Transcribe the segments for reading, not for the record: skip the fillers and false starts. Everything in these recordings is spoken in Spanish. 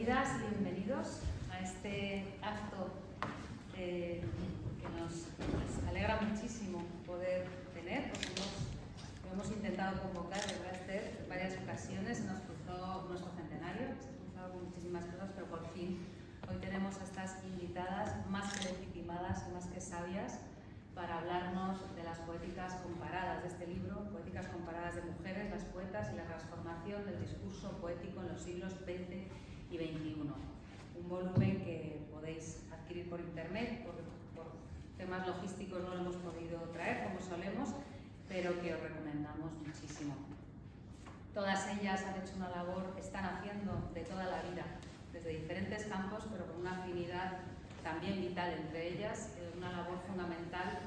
Bienvenidas y bienvenidos a este acto que nos alegra muchísimo poder tener, porque lo hemos intentado convocar, ¿verdad, Esther? En varias ocasiones se nos cruzó nuestro centenario, se cruzado con muchísimas cosas, pero por fin hoy tenemos a estas invitadas más que legitimadas y más que sabias para hablarnos de las poéticas comparadas de este libro, Poéticas comparadas de mujeres, las poetas y la transformación del discurso poético en los siglos XX y XXI. Un volumen que podéis adquirir por internet, por temas logísticos no lo hemos podido traer como solemos, pero que os recomendamos muchísimo. Todas ellas han hecho una labor, están haciendo de toda la vida, desde diferentes campos, pero con una afinidad también vital entre ellas, una labor fundamental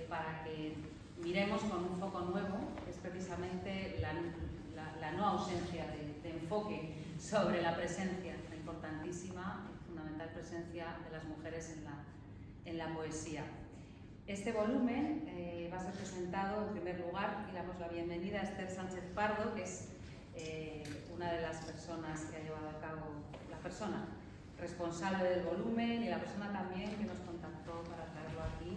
para que miremos con un foco nuevo, que es precisamente la no ausencia de enfoque sobre la presencia, la importantísima y fundamental presencia de las mujeres en la poesía. Este volumen va a ser presentado en primer lugar, y damos la bienvenida a Esther Sánchez Pardo, que es una de las personas que ha llevado a cabo, la persona responsable del volumen y la persona también que nos contactó para traerlo aquí,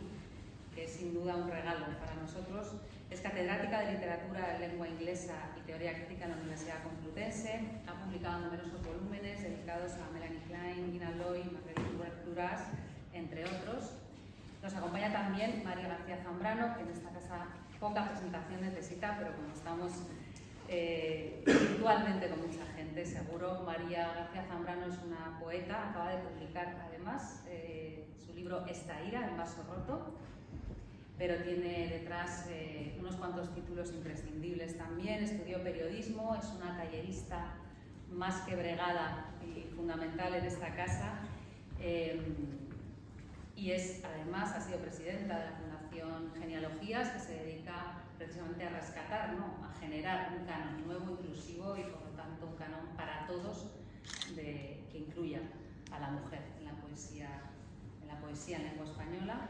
que es sin duda un regalo para nosotros. Es catedrática de literatura en lengua inglesa y teoría crítica en la Universidad Complutense. Ha publicado numerosos volúmenes dedicados a Melanie Klein, Gina Loy, Marguerite Duras, entre otros. Nos acompaña también María García Zambrano, que en esta casa pocas presentaciones necesita, pero como estamos virtualmente con mucha gente, seguro. María García Zambrano es una poeta, acaba de publicar además su libro Esta ira, en vaso roto, pero tiene detrás unos cuantos títulos imprescindibles también. Estudió periodismo, es una tallerista más que bregada y fundamental en esta casa, y además ha sido presidenta de la Fundación Genealogías, que se dedica precisamente a rescatar, ¿no?, a generar un canon nuevo, inclusivo y por lo tanto un canon para todos que incluya a la mujer en la poesía en lengua española.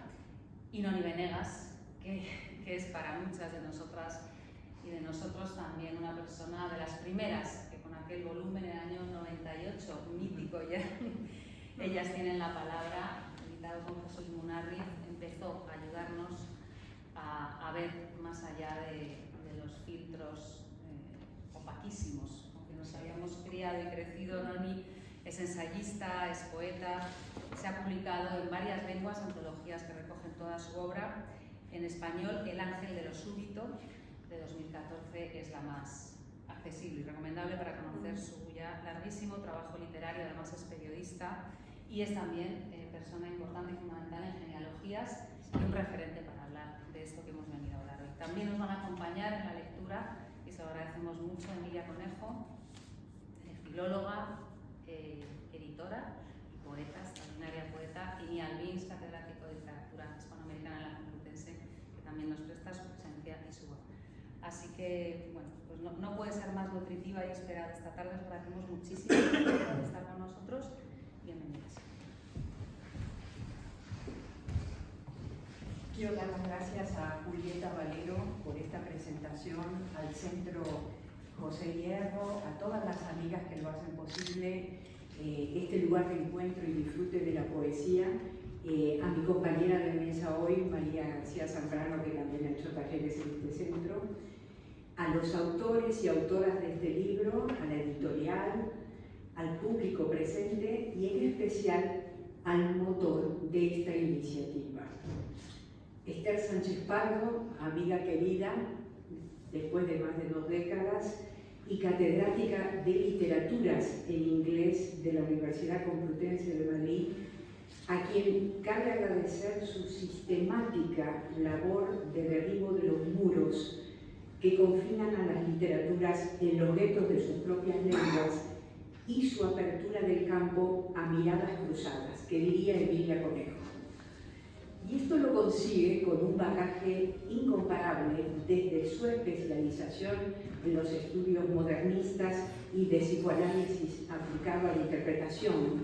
Y Noni Venegas, que es para muchas de nosotras y de nosotros también una persona de las primeras que con aquel volumen en el año 98, mítico ya, ellas tienen la palabra, invitado con Jesús Munarriz, empezó a ayudarnos a ver más allá de los filtros opaquísimos, aunque nos habíamos criado y crecido. Noni es ensayista, es poeta, se ha publicado en varias lenguas, antologías que recogen toda su obra. En español, El ángel de lo súbito, de 2014, es la más accesible y recomendable para conocer su ya larguísimo trabajo literario. Además es periodista y es también persona importante y fundamental en genealogías y un referente para hablar de esto que hemos venido a hablar hoy. También nos van a acompañar en la lectura, y se lo agradecemos mucho, Emilia Conejo, filóloga, editora y poeta, extraordinaria poeta, y Ni Albins, catedrático de literatura hispanoamericana en la Complutense, que también nos presta su presencia y su voz. Así que, bueno, pues no puede ser más nutritiva y esperada esta tarde. Os agradecemos muchísimo por estar con nosotros. Bienvenidas. Quiero dar las gracias a Julieta Valero por esta presentación, al Centro José Hierro, a todas las amigas que lo hacen posible, este lugar de encuentro y disfrute de la poesía, a mi compañera de mesa hoy, María García Zambrano, que también ha hecho talleres en este centro, a los autores y autoras de este libro, a la editorial, al público presente y en especial al motor de esta iniciativa. Esther Sánchez Pardo, amiga querida, después de más de 2 décadas, y catedrática de literaturas en inglés de la Universidad Complutense de Madrid, a quien cabe agradecer su sistemática labor de derribo de los muros que confinan a las literaturas en los guetos de sus propias lenguas y su apertura del campo a miradas cruzadas, que diría Emilia Conejo. Y esto lo consigue con un bagaje incomparable desde su especialización en los estudios modernistas y de psicoanálisis aplicado a la interpretación,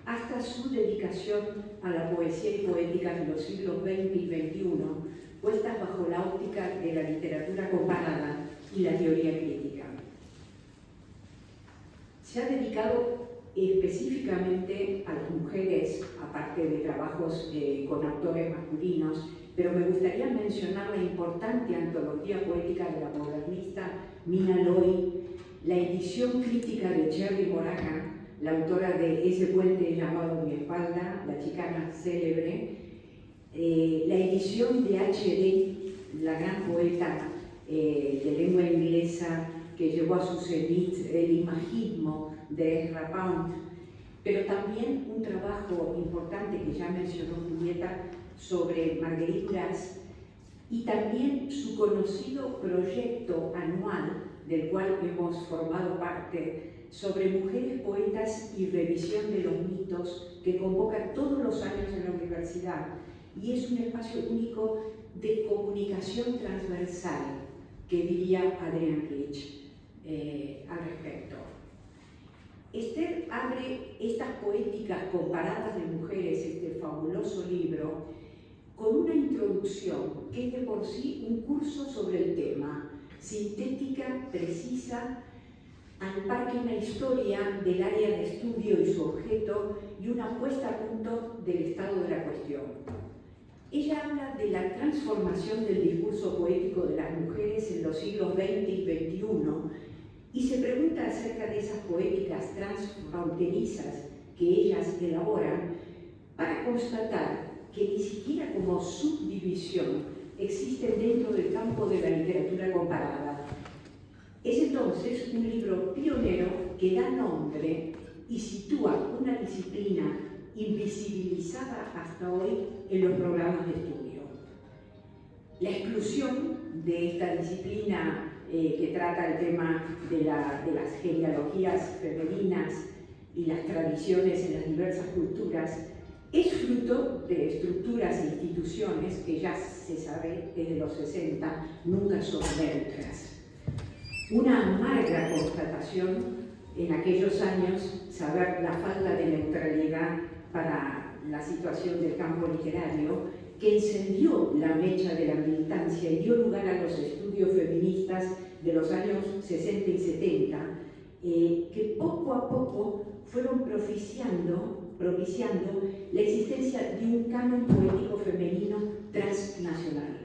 hasta su dedicación a la poesía y poética de los siglos XX y XXI, puestas bajo la óptica de la literatura comparada y la teoría crítica. Se ha dedicado específicamente a las mujeres, aparte de trabajos con autores masculinos, pero me gustaría mencionar la importante antología poética de la modernista Mina Loy, la edición crítica de Cherry Moraga, la autora de Ese puente llamado Mi espalda, la chicana célebre, la edición de H.D., la gran poeta de lengua inglesa que llevó a su cenit el imagismo de Ezra Pound, pero también un trabajo importante que ya mencionó Julieta sobre Marguerite Duras, y también su conocido proyecto anual, del cual hemos formado parte, sobre mujeres poetas y revisión de los mitos, que convoca todos los años en la universidad, y es un espacio único de comunicación transversal, que diría Adrienne Rich al respecto. Esther abre estas poéticas comparadas de mujeres, este fabuloso libro, con una introducción que es de por sí un curso sobre el tema, sintética, precisa, al par que una historia del área de estudio y su objeto y una puesta a punto del estado de la cuestión. Ella habla de la transformación del discurso poético de las mujeres en los siglos XX y XXI y se pregunta acerca de esas poéticas transfronterizas que ellas elaboran para constatar que ni siquiera como subdivisión existen dentro del campo de la literatura comparada. Es entonces un libro pionero que da nombre y sitúa una disciplina invisibilizada hasta hoy en los programas de estudio. La exclusión de esta disciplina que trata el tema de las genealogías femeninas y las tradiciones en las diversas culturas es fruto de estructuras e instituciones que ya se sabe desde los 60 nunca son neutras. Una amarga constatación en aquellos años, saber la falta de neutralidad para la situación del campo literario, que encendió la mecha de la militancia y dio lugar a los estudios feministas de los años 60 y 70, que poco a poco fueron propiciando la existencia de un canon poético femenino transnacional.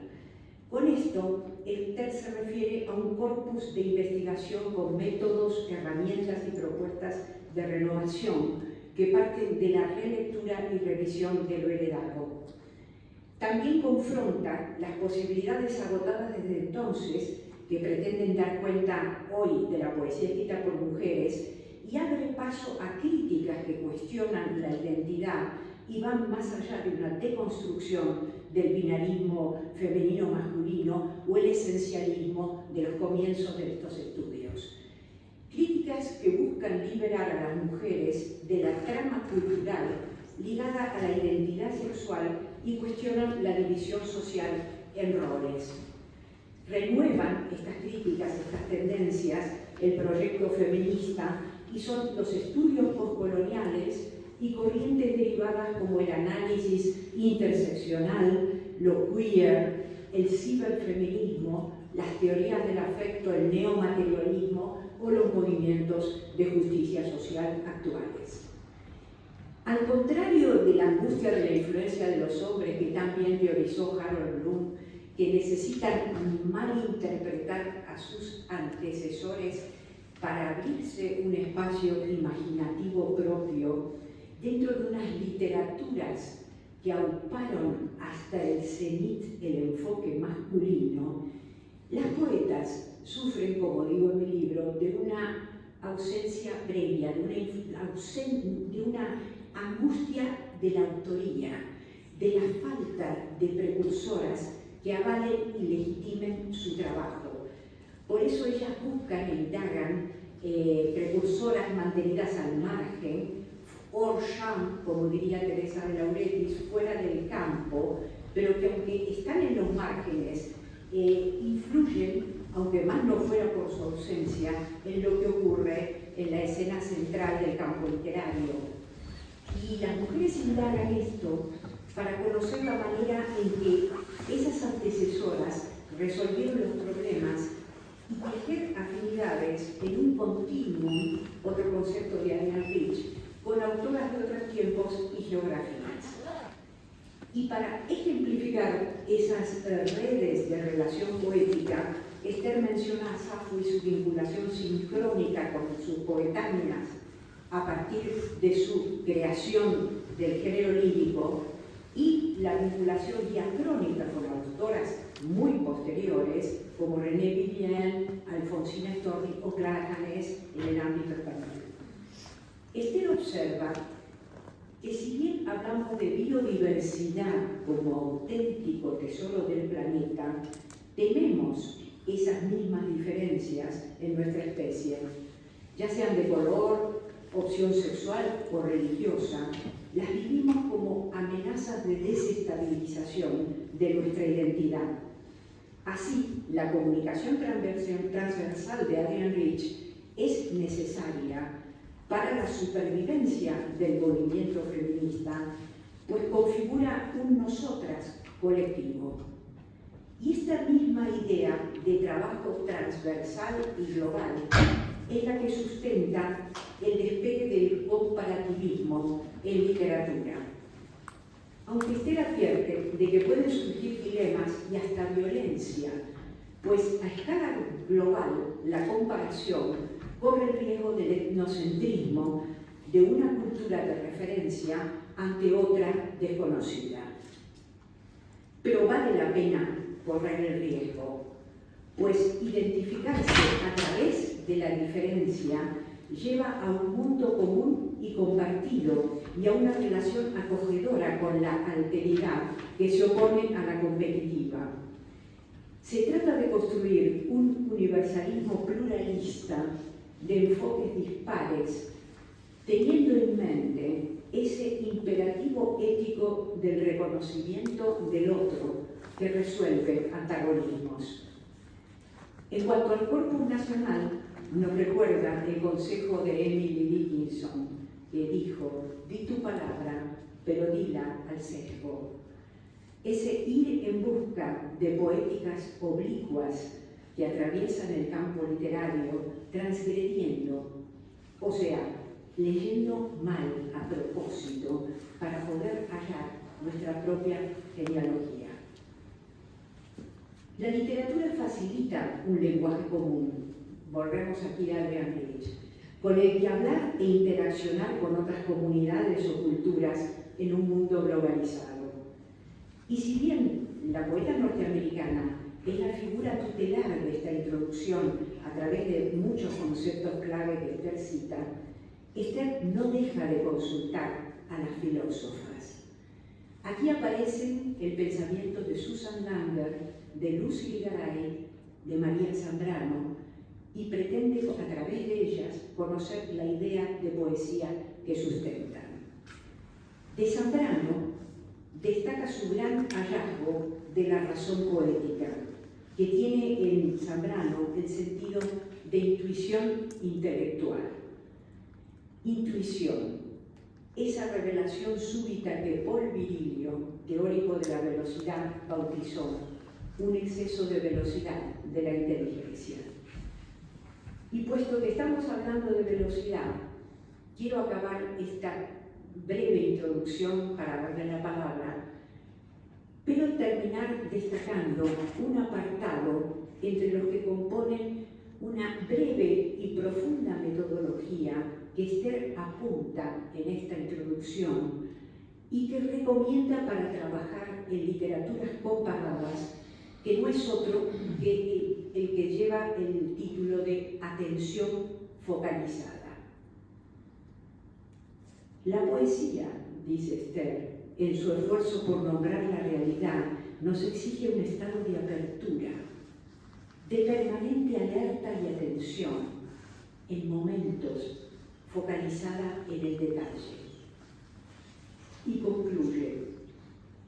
Con esto, el TER se refiere a un corpus de investigación con métodos, herramientas y propuestas de renovación que parten de la relectura y revisión de lo heredado. También confronta las posibilidades agotadas desde entonces, que pretenden dar cuenta hoy de la poesía escrita por mujeres, y abre paso a críticas que cuestionan la identidad y van más allá de una deconstrucción del binarismo femenino-masculino o el esencialismo de los comienzos de estos estudios. Críticas que buscan liberar a las mujeres de la trama cultural ligada a la identidad sexual y cuestionan la división social en roles. Renuevan estas críticas, estas tendencias, el proyecto feminista, y son los estudios postcoloniales y corrientes derivadas como el análisis interseccional, lo queer, el ciberfeminismo, las teorías del afecto, el neomaterialismo o los movimientos de justicia social actuales. Al contrario de la angustia de la influencia de los hombres que también teorizó Harold Bloom, que necesitan malinterpretar a sus antecesores para abrirse un espacio imaginativo propio dentro de unas literaturas que auparon hasta el cenit el enfoque masculino, las poetas sufren, como digo en mi libro, de una ausencia previa, de una angustia de la autoría, de la falta de precursoras que avalen y legitimen su trabajo. Por eso ellas buscan e indagan precursoras mantenidas al margen, hors champ, como diría Teresa de Lauretis, fuera del campo, pero que aunque están en los márgenes, influyen, aunque más no fuera por su ausencia, en lo que ocurre en la escena central del campo literario. Y las mujeres indagan esto para conocer la manera en que esas antecesoras resolvieron los problemas y tejer afinidades en un continuum, otro concepto de Adrienne Rich, narradas de otros tiempos y geografías. Y para ejemplificar esas redes de relación poética, Ester menciona a Safo y su vinculación sincrónica con sus coetáneas a partir de su creación del género lírico y la vinculación diacrónica con autoras muy posteriores como René Vivien, Alfonsina Storni o Clara Janés en el ámbito español. Ester observa que si bien hablamos de biodiversidad como auténtico tesoro del planeta, tememos esas mismas diferencias en nuestra especie, ya sean de color, opción sexual o religiosa, las vivimos como amenazas de desestabilización de nuestra identidad. Así, la comunicación transversal de Adrienne Rich es necesaria para la supervivencia del movimiento feminista, pues configura un nosotras colectivo. Y esta misma idea de trabajo transversal y global es la que sustenta el despegue del comparativismo en literatura. Aunque Ester advierte de que pueden surgir dilemas y hasta violencia, pues a escala global la comparación corre el riesgo del etnocentrismo de una cultura de referencia ante otra desconocida. Pero vale la pena correr el riesgo, pues identificarse a través de la diferencia lleva a un mundo común y compartido y a una relación acogedora con la alteridad que se opone a la competitiva. Se trata de construir un universalismo pluralista de enfoques dispares, teniendo en mente ese imperativo ético del reconocimiento del otro que resuelve antagonismos. En cuanto al corpus nacional, nos recuerda el consejo de Emily Dickinson, que dijo: di tu palabra, pero dila al sesgo. Ese ir en busca de poéticas oblicuas que atraviesan el campo literario, transgrediendo, o sea, leyendo mal a propósito para poder hallar nuestra propia genealogía. La literatura facilita un lenguaje común, volvemos aquí a Adrienne Rich, con el que hablar e interaccionar con otras comunidades o culturas en un mundo globalizado. Y si bien la poeta norteamericana es la figura tutelar de esta introducción a través de muchos conceptos clave que Ester cita, Ester no deja de consultar a las filósofas. Aquí aparecen el pensamiento de Susan Langer, de Lucy Garay, de María Zambrano, y pretende a través de ellas conocer la idea de poesía que sustentan. De Zambrano destaca su gran hallazgo de la razón poética, que tiene en Zambrano el sentido de intuición intelectual. Intuición, esa revelación súbita que Paul Virilio, teórico de la velocidad, bautizó un exceso de velocidad de la inteligencia. Y puesto que estamos hablando de velocidad, quiero acabar esta breve introducción para darle la palabra, pero terminar destacando un apartado entre los que componen una breve y profunda metodología que Ester apunta en esta introducción y que recomienda para trabajar en literaturas comparadas, que no es otro que el que lleva el título de atención focalizada. La poesía, dice Ester, en su esfuerzo por nombrar la realidad, nos exige un estado de apertura, de permanente alerta y atención, en momentos focalizada en el detalle. Y concluye: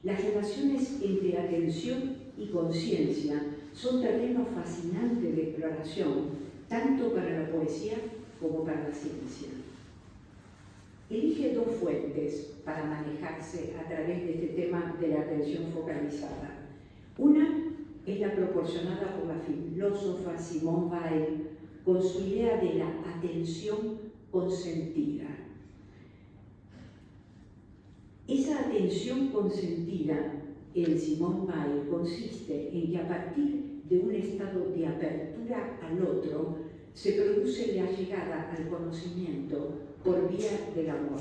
las relaciones entre atención y conciencia son terrenos fascinantes de exploración, tanto para la poesía como para la ciencia. Elige dos fuentes para manejarse a través de este tema de la atención focalizada. Una es la proporcionada por la filósofa Simone Weil con su idea de la atención consentida. Esa atención consentida en Simone Weil consiste en que a partir de un estado de apertura al otro se produce la llegada al conocimiento por vía del amor.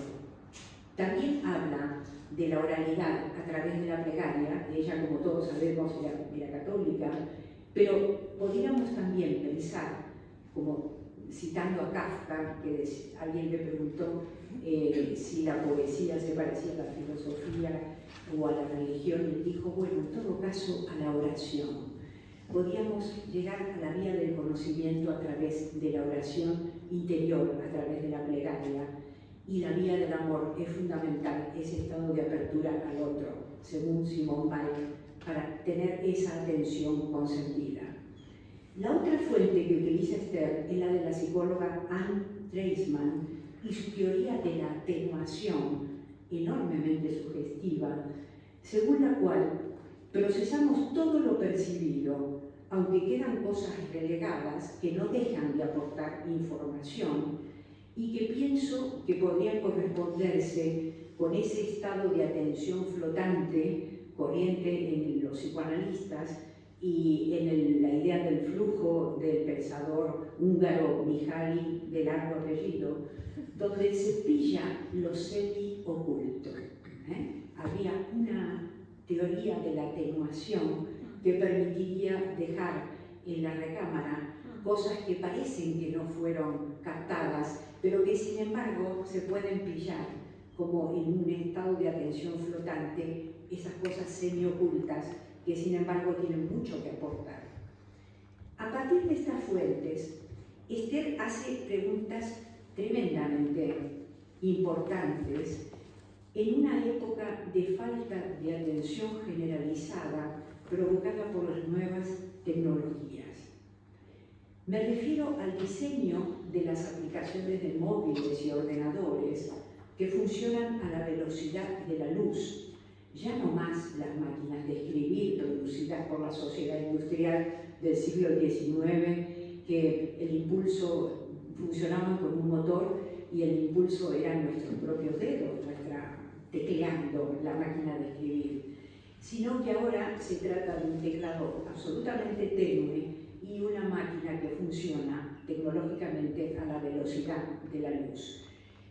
También habla de la oralidad a través de la plegaria. Ella, como todos sabemos, era católica, pero podríamos también pensar, como citando a Kafka, que alguien le preguntó si la poesía se parecía a la filosofía o a la religión, y dijo, bueno, en todo caso, a la oración. Podríamos llegar a la vía del conocimiento a través de la oración interior, a través de la plegaria, y la vía del amor es fundamental, ese estado de apertura al otro, según Simone Weil, para tener esa atención consentida. La otra fuente que utiliza Esther es la de la psicóloga Anne Treisman y su teoría de la atenuación, enormemente sugestiva, según la cual procesamos todo lo percibido, aunque quedan cosas relegadas que no dejan de aportar información y que pienso que podrían corresponderse con ese estado de atención flotante, corriente en los psicoanalistas y en la idea del flujo del pensador húngaro Mihaly, de largo apellido, donde se pilla lo semi-oculto. Había una teoría de la atenuación que permitiría dejar en la recámara cosas que parecen que no fueron captadas, pero que sin embargo se pueden pillar como en un estado de atención flotante, esas cosas semi-ocultas que sin embargo tienen mucho que aportar. A partir de estas fuentes, Esther hace preguntas tremendamente importantes en una época de falta de atención generalizada provocada por las nuevas tecnologías. Me refiero al diseño de las aplicaciones de móviles y ordenadores que funcionan a la velocidad de la luz, ya no más las máquinas de escribir producidas por la sociedad industrial del siglo XIX, que el impulso funcionaban con un motor y el impulso eran nuestros propios dedos, tecleando la máquina de escribir, sino que ahora se trata de un teclado absolutamente tenue y una máquina que funciona tecnológicamente a la velocidad de la luz.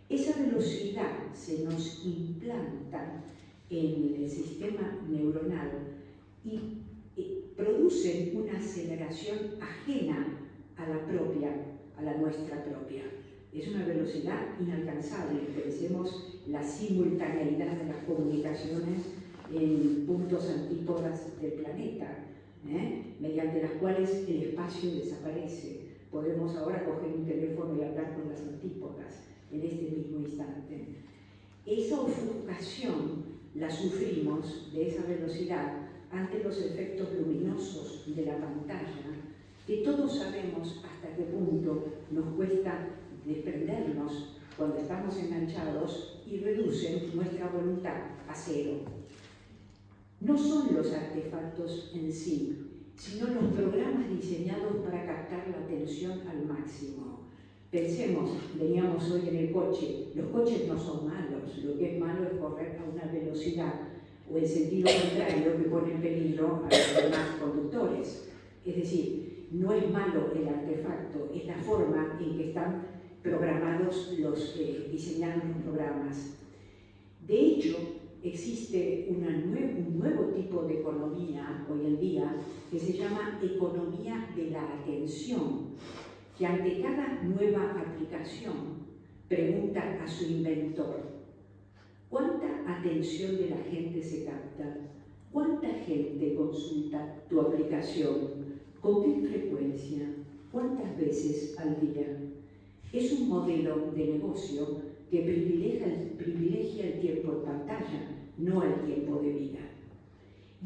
Esa velocidad se nos implanta en el sistema neuronal y produce una aceleración ajena a la nuestra propia. Es una velocidad inalcanzable. Pensemos la simultaneidad de las comunicaciones en puntos antípodas del planeta, mediante las cuales el espacio desaparece. Podemos ahora coger un teléfono y hablar con las antípodas en este mismo instante. Esa ofuscación la sufrimos de esa velocidad ante los efectos luminosos de la pantalla, que todos sabemos hasta qué punto nos cuesta desprendernos cuando estamos enganchados y reducen nuestra voluntad a cero. No son los artefactos en sí, sino los programas diseñados para captar la atención al máximo. Pensemos, veníamos hoy en el coche, los coches no son malos, lo que es malo es correr a una velocidad o en sentido contrario que pone en peligro a los demás conductores. Es decir, no es malo el artefacto, es la forma en que están programados los que diseñaron los programas. De hecho, existe un nuevo tipo de economía hoy en día que se llama economía de la atención, que ante cada nueva aplicación pregunta a su inventor: ¿cuánta atención de la gente se capta? ¿Cuánta gente consulta tu aplicación? ¿Con qué frecuencia? ¿Cuántas veces al día? Es un modelo de negocio que privilegia el tiempo en pantalla, no el tiempo de vida.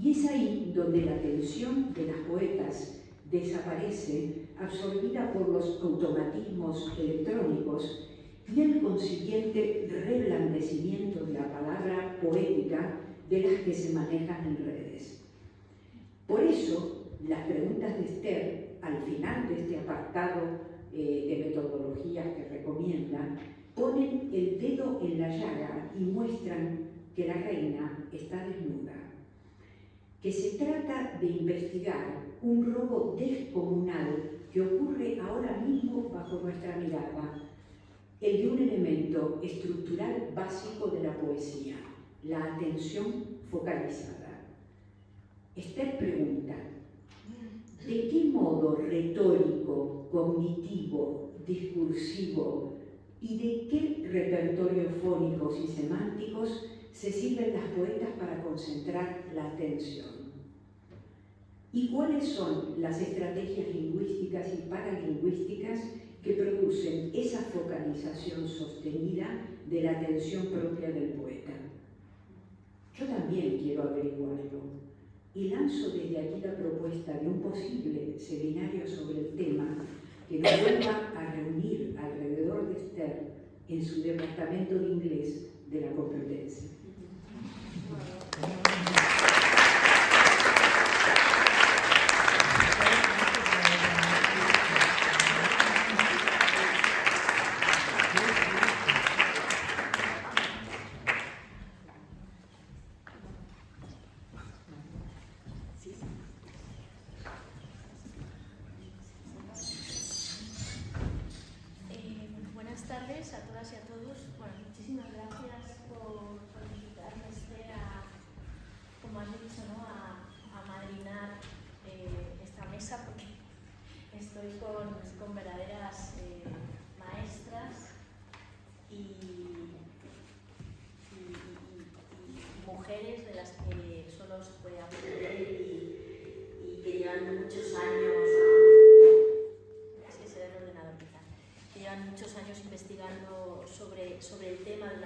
Y es ahí donde la atención de las poetas desaparece, absorbida por los automatismos electrónicos y el consiguiente reblandecimiento de la palabra poética de las que se manejan en redes. Por eso, las preguntas de Esther, al final de este apartado de metodologías que recomienda, ponen el dedo en la llaga y muestran que la reina está desnuda, que se trata de investigar un robo descomunal que ocurre ahora mismo bajo nuestra mirada, el de un elemento estructural básico de la poesía, la atención focalizada. Esther pregunta: ¿de qué modo retórico, cognitivo, discursivo y de qué repertorio fónicos y semánticos se sirven las poetas para concentrar la atención? ¿Y cuáles son las estrategias lingüísticas y paralingüísticas que producen esa focalización sostenida de la atención propia del poeta? Yo también quiero averiguarlo y lanzo desde aquí la propuesta de un posible seminario sobre el tema que nos vuelva a reunir alrededor de Esther en su departamento de inglés de la Complutense. Buenas tardes a todas y a todos. Bueno, muchísimas gracias por invitarme, como has dicho, ¿no? a madrinar esta mesa, porque estoy con verdaderas maestras y mujeres de las que solo se puede aprender y que llevan muchos años. Llevan muchos años investigando sobre el tema de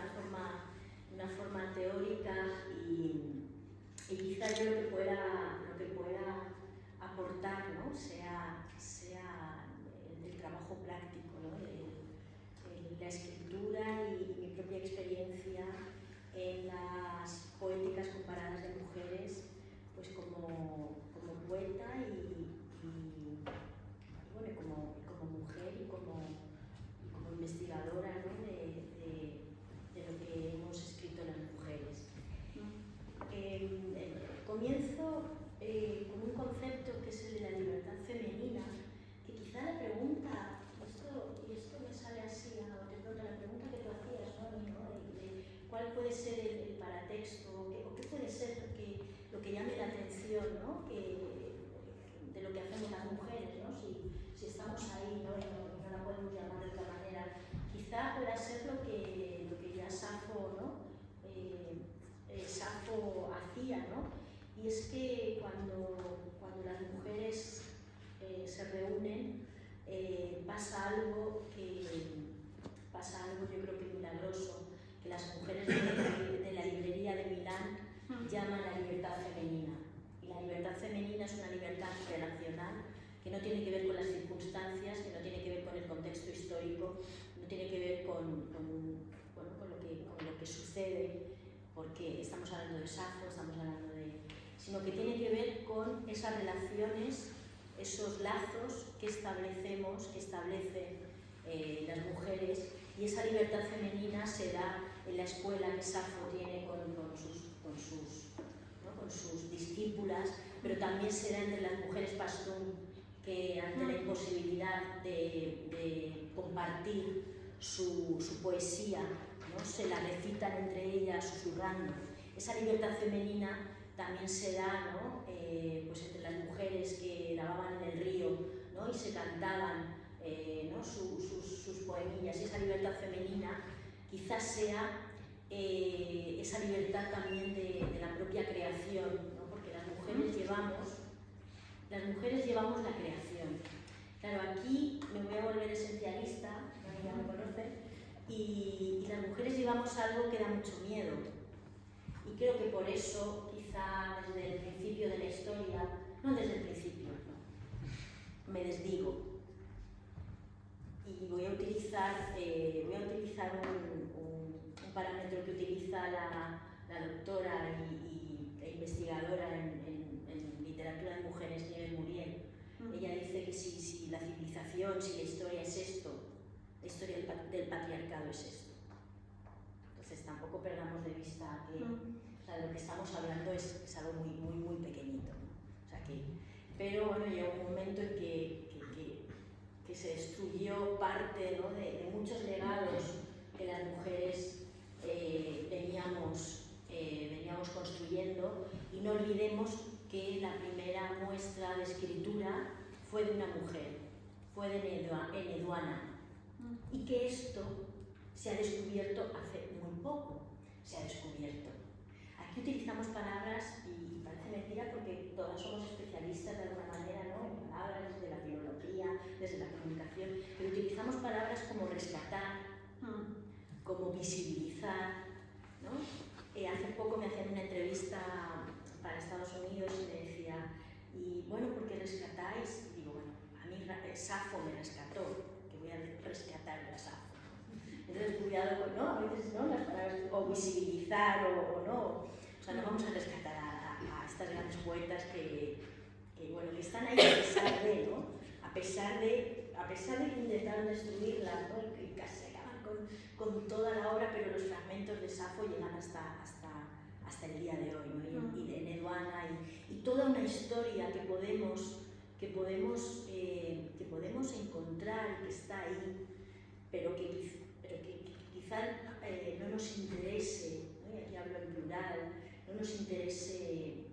una forma teórica y quizá yo lo que pueda aportar, ¿no? sea del trabajo práctico, ¿no? de la escritura y mi propia experiencia en las poéticas comparadas de mujeres, pues como poeta y bueno, como mujer y como investigadora, ¿no? de lo que hemos escrito las mujeres. Comienzo con un concepto que es el de la libertad femenina, que quizá la pregunta, y esto me sale así, ¿no? De pronto la pregunta que tú hacías, ¿no? De cuál puede ser el paratexto, o qué puede ser lo que llame la atención, ¿no? De lo que hacemos las mujeres, ¿no? Si estamos ahí, ¿no? Y no la podemos llamar de otra manera. Quizá pueda ser lo que ya Safo, ¿no? Safo hacía, ¿no? Y es que cuando las mujeres se reúnen, pasa algo yo creo que milagroso, que las mujeres de la librería de Milán llaman la libertad femenina. Y la libertad femenina es una libertad relacional que no tiene que ver con las circunstancias, que no tiene que ver con el contexto histórico, no tiene que ver con lo que sucede, porque estamos hablando de Safo, sino que tiene que ver con esas relaciones, esos lazos que establecen las mujeres, y esa libertad femenina se da en la escuela que Safo tiene con sus discípulas, pero también se da entre las mujeres pastún, que ante la imposibilidad de compartir su poesía, ¿no? Se la recitan entre ellas susurrando. Esa libertad femenina también se da, ¿no? Pues entre las mujeres que lavaban en el río, ¿no? Y se cantaban ¿no? sus poemillas. Y esa libertad femenina quizás sea esa libertad también de la propia creación, ¿no? Porque las mujeres llevamos la creación. Claro, aquí me voy a volver esencialista, ya me conocen, y las mujeres llevamos algo que da mucho miedo. Y creo que por eso, quizá desde el principio de la historia, no desde el principio, no, me desdigo. Y voy a utilizar un parámetro que utiliza la doctora e investigadora en literatura de mujeres, Nieves Muriel. Ella dice que si la civilización, si la historia es esto, la historia del patriarcado es esto. Entonces tampoco perdamos de vista que o sea, de lo que estamos hablando es algo muy, muy, muy pequeñito, ¿no? O sea, pero bueno, llegó un momento en que se destruyó parte, ¿no? de muchos legados que las mujeres veníamos construyendo, y no olvidemos que la primera muestra de escritura fue de una mujer, fue de Eneduana, y que esto se ha descubierto hace muy poco, se ha descubierto. Aquí utilizamos palabras, y parece mentira porque todas somos especialistas de alguna manera, ¿no? En palabras, desde la filología, desde la comunicación, pero utilizamos palabras como rescatar, como visibilizar, ¿no? Hace poco me hacían una entrevista para Estados Unidos y me decía, y bueno, ¿por qué rescatáis? Y digo, bueno, a mí Safo me rescató, que voy a rescatar a Safo. Entonces, cuidado con, ¿no? A veces, ¿no? Las palabras, o visibilizar, o no. O sea, no vamos a rescatar a estas grandes poetas que bueno, que están ahí a pesar de, ¿no? A pesar de que intentaron destruirlas, ¿no? Y casi se acaban con toda la obra, pero los fragmentos de Safo llegan hasta el día de hoy, ¿no? Y de Eneduana, y toda una historia que podemos encontrar y que está ahí, pero que quizá no nos interese, ¿no? Y aquí hablo en plural, no nos interese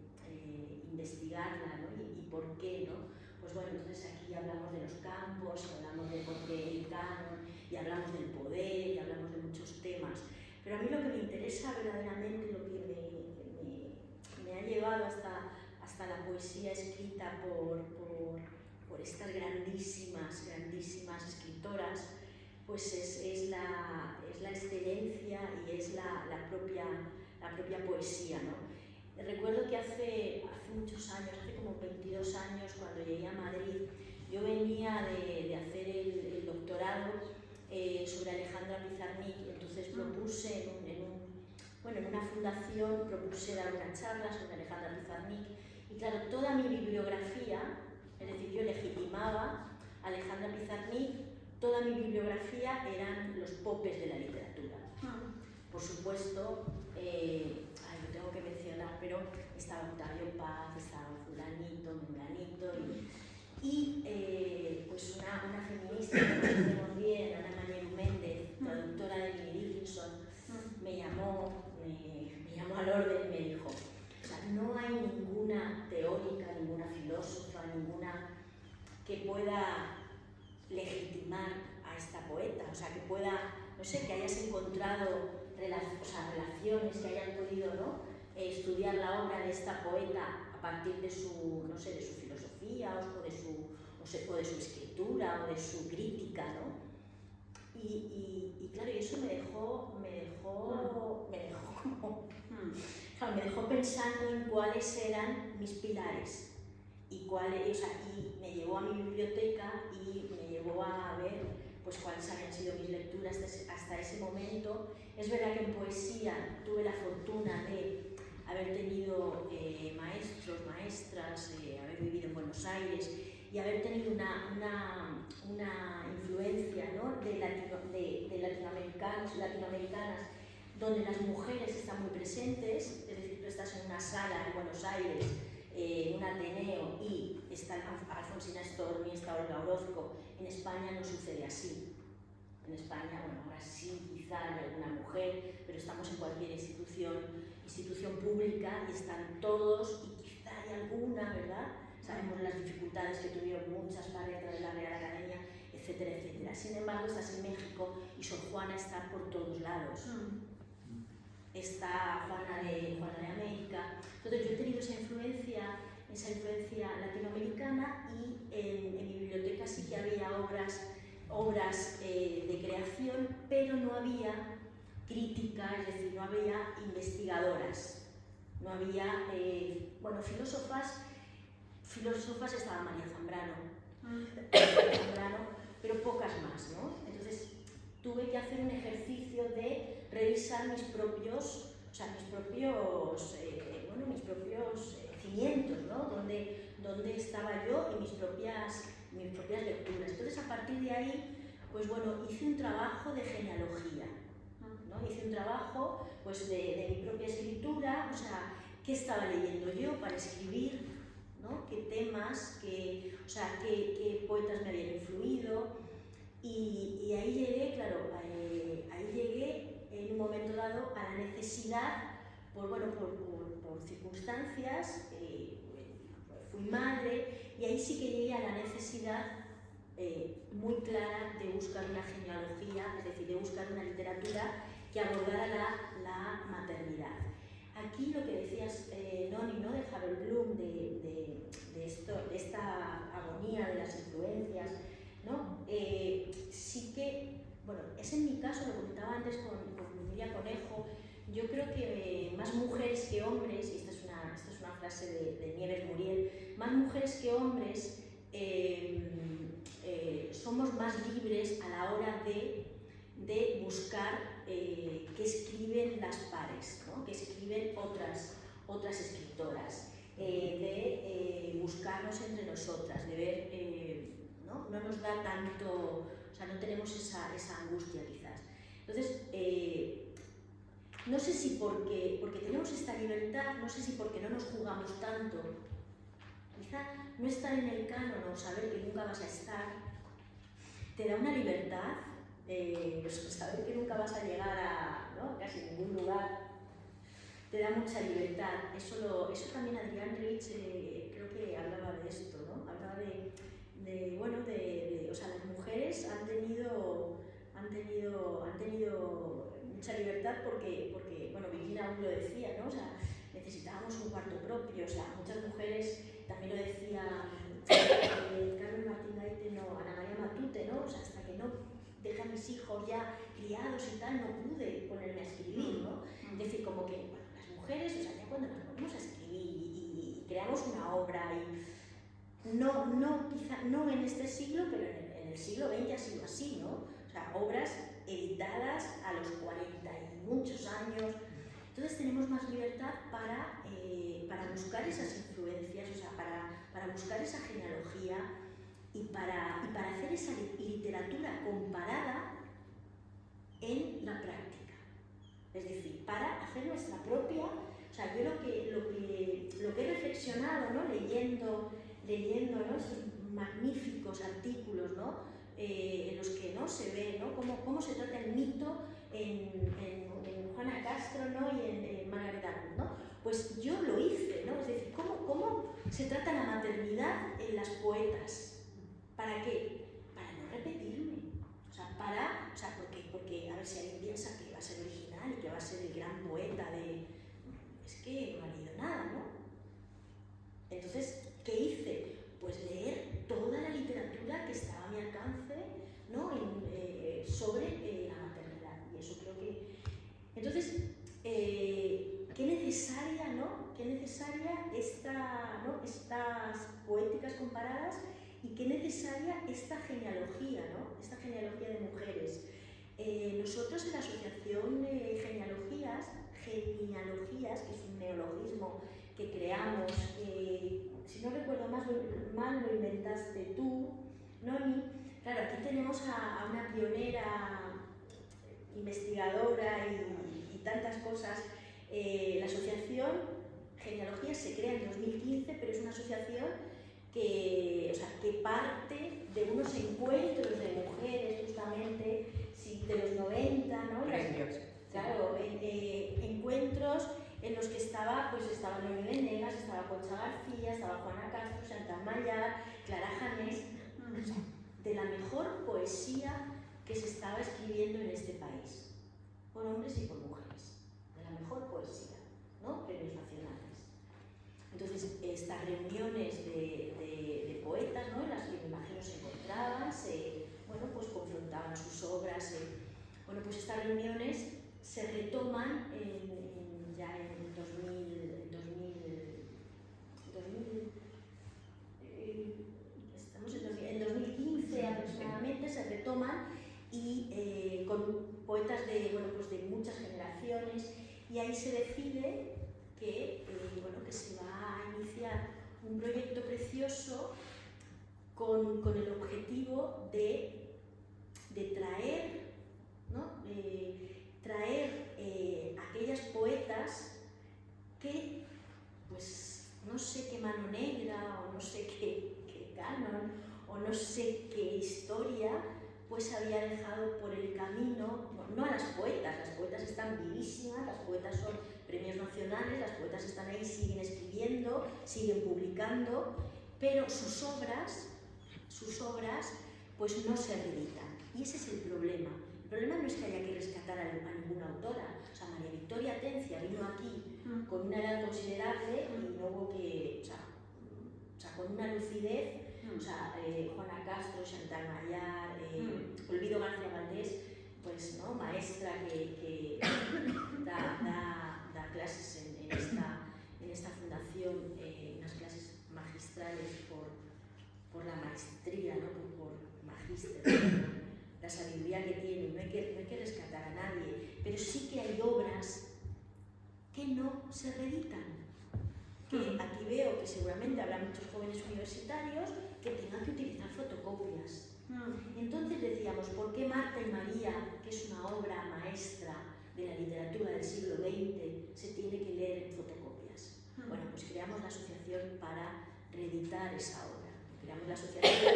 investigarla, ¿no? Y por qué, ¿no? Pues bueno, entonces aquí hablamos de los campos, hablamos de por qué el canon, y hablamos del poder, y hablamos de muchos temas. Pero a mí lo que me interesa verdaderamente, lo que me ha llevado hasta la poesía escrita por estas grandísimas escritoras, pues es la excelencia y es la propia poesía, ¿no? Recuerdo que hace muchos años, hace como 22 años, cuando llegué a Madrid, yo venía de hacer el doctorado sobre Alejandra Pizarnik, entonces propuse en una fundación, propuse dar una charla sobre Alejandra Pizarnik, y claro, toda mi bibliografía, es decir, yo legitimaba a Alejandra Pizarnik, toda mi bibliografía eran los popes de la literatura. Por supuesto, lo tengo que mencionar, pero estaba Octavio Paz, estaba fulanito, menganito, y pues una feminista que conocemos bien, Ana Mañero Méndez, traductora de Emily Dickinson, me llamó al orden y me dijo, o sea, no hay ninguna teórica, ninguna filósofa, ninguna que pueda legitimar a esta poeta, o sea, que pueda, no sé, que hayas encontrado relaciones, que hayan podido, ¿no? Estudiar la obra de esta poeta a partir de su, no sé, de su filosofía o de su escritura o de su crítica, ¿no? Y claro, y eso me dejó pensando en cuáles eran mis pilares y me llevó a mi biblioteca y me llevó a ver pues cuáles habían sido mis lecturas hasta ese momento. Es verdad que en poesía tuve la fortuna de haber tenido maestros, maestras, haber vivido en Buenos Aires y haber tenido una influencia, ¿no? de latinoamericanas, donde las mujeres están muy presentes, es decir, tú estás en una sala en Buenos Aires, en un Ateneo, y está Alfonsina Storni, está Olga Orozco. En España no sucede así. En España, bueno, ahora sí, quizá hay alguna mujer, pero estamos en cualquier institución pública y están todos, y quizá hay alguna, ¿verdad? Sabemos las dificultades que tuvieron muchas maestras de la Real Academia, etcétera, etcétera. Sin embargo, estás en México y Sor Juana está por todos lados. Está Juana de América. Entonces yo he tenido esa influencia latinoamericana, y en mi biblioteca sí que había obras de creación, pero no había crítica, es decir, no había investigadoras, no había, filósofas estaba María Zambrano, pero pocas más, ¿no? Entonces tuve que hacer un ejercicio de revisar mis propios cimientos, ¿no? Dónde estaba yo y mis propias lecturas. Entonces, a partir de ahí, pues bueno, hice un trabajo de genealogía. ¿no? Hice un trabajo pues, de mi propia escritura, o sea, qué estaba leyendo yo para escribir, ¿no? Qué temas, qué poetas me habían influido. Y ahí llegué, claro, ahí llegué en un momento dado a la necesidad, por circunstancias, fui madre, y ahí sí que llegué a la necesidad muy clara de buscar una genealogía, es decir, de buscar una literatura que abordara la maternidad. Aquí lo que decías, Noni, ¿no? De Harold Bloom, de esta agonía de las influencias, ¿no? Sí que, bueno, es en mi caso, lo comentaba antes con Miriam Conejo, yo creo que más mujeres que hombres, y esta es una frase de Nieves Muriel, más mujeres que hombres somos más libres a la hora de buscar qué escriben las pares, ¿no? Qué escriben otras escritoras, de buscarnos entre nosotras, de ver, ¿no? No nos da tanto, o sea, no tenemos esa angustia quizás. Entonces, no sé si porque tenemos esta libertad, no sé si porque no nos jugamos tanto, quizá no estar en el canon o saber que nunca vas a estar, te da una libertad, saber que nunca vas a llegar a, ¿no? Casi ningún lugar, te da mucha libertad. Eso también Adrián Rich creo que hablaba de esto, ¿no? Hablaba o sea, las mujeres han tenido mucha libertad porque bueno, Virginia aún lo decía, ¿no? O sea, necesitábamos un cuarto propio, o sea, muchas mujeres, también lo decía Carmen Martín Gaite, no, Ana María Matute, ¿no? O sea, hasta que no dejé a mis hijos ya criados y tal, no pude ponerme a escribir, ¿no? Es decir, como que, bueno, las mujeres, o sea, ya cuando nos ponemos a escribir y creamos una obra quizá no en este siglo, pero en el siglo XX ha sido así, ¿no? O sea, obras editadas a los 40 y muchos años. Entonces tenemos más libertad para buscar esas influencias, o sea, para buscar esa genealogía y para hacer esa literatura comparada en la práctica. Es decir, para hacer nuestra propia, o sea, yo lo que he reflexionado, ¿no? leyendo, ¿no? Estos magníficos artículos, ¿no? En los que, ¿no? Se ve, ¿no? cómo se trata el mito en Juana Castro, ¿no? Y en Margaret Atwood, ¿no? Pues yo lo hice, ¿no? Es decir, ¿cómo se trata la maternidad en las poetas? ¿Para qué? Para no repetirme. O sea, porque a ver si alguien piensa que va a ser original y que va a ser el gran poeta de... Es que no ha leído nada, ¿no? Entonces, ¿qué hice? Pues leer toda la literatura que estaba a mi alcance, ¿no? Sobre la maternidad. Y eso creo que... Entonces, qué necesaria, ¿no? Qué necesaria estas poéticas comparadas y qué necesaria esta genealogía, ¿no? Esta genealogía de mujeres. Nosotros en la Asociación Genealogías, que es un neologismo que creamos, si no recuerdo mal lo inventaste tú, Noni. Claro, aquí tenemos a una pionera, investigadora y tantas cosas. La Asociación Genealogías se crea en 2015, pero es una asociación que parte de unos encuentros de mujeres, justamente, de los 90, ¿no? Claro, encuentros en los que estaba Noemí Venegas, estaba Concha García, estaba Juana Castro, Santa Mayar, Clara Janés, o sea, de la mejor poesía que se estaba escribiendo en este país, por hombres y por mujeres, de la mejor poesía, ¿no? Premios nacionales. Entonces, estas reuniones de poetas, ¿no? En las que me imagino se encontraban, pues confrontaban sus obras. Bueno, pues estas reuniones se retoman ya en 2015 aproximadamente, se retoman y con poetas de muchas generaciones, y ahí se decide que se va a iniciar un proyecto precioso con el objetivo de traer sé qué mano negra, o no sé qué canon, o no sé qué historia, pues había dejado por el camino, no a las poetas están vivísimas, las poetas son premios nacionales, las poetas están ahí, siguen escribiendo, siguen publicando, pero sus obras pues no se reeditan. Y ese es el problema. El problema no es que haya que rescatar a ninguna autora. O sea, María Victoria Atencia vino aquí con una edad considerable y no hubo que, o sea, con una lucidez, o sea, Juana Castro, Chantal Mayar, Olvido García Valdés, pues, ¿no? Maestra que da clases en esta fundación, unas clases magistrales por la maestría, ¿no? por magíster, la sabiduría que tiene. No hay que rescatar a nadie, pero sí que hay obras que no se reeditan. Que aquí veo que seguramente habrá muchos jóvenes universitarios que tengan que utilizar fotocopias. Entonces decíamos, ¿por qué Marta y María, que es una obra maestra de la literatura del siglo XX, se tiene que leer en fotocopias? Bueno, pues creamos la asociación para reeditar esa obra. Creamos la asociación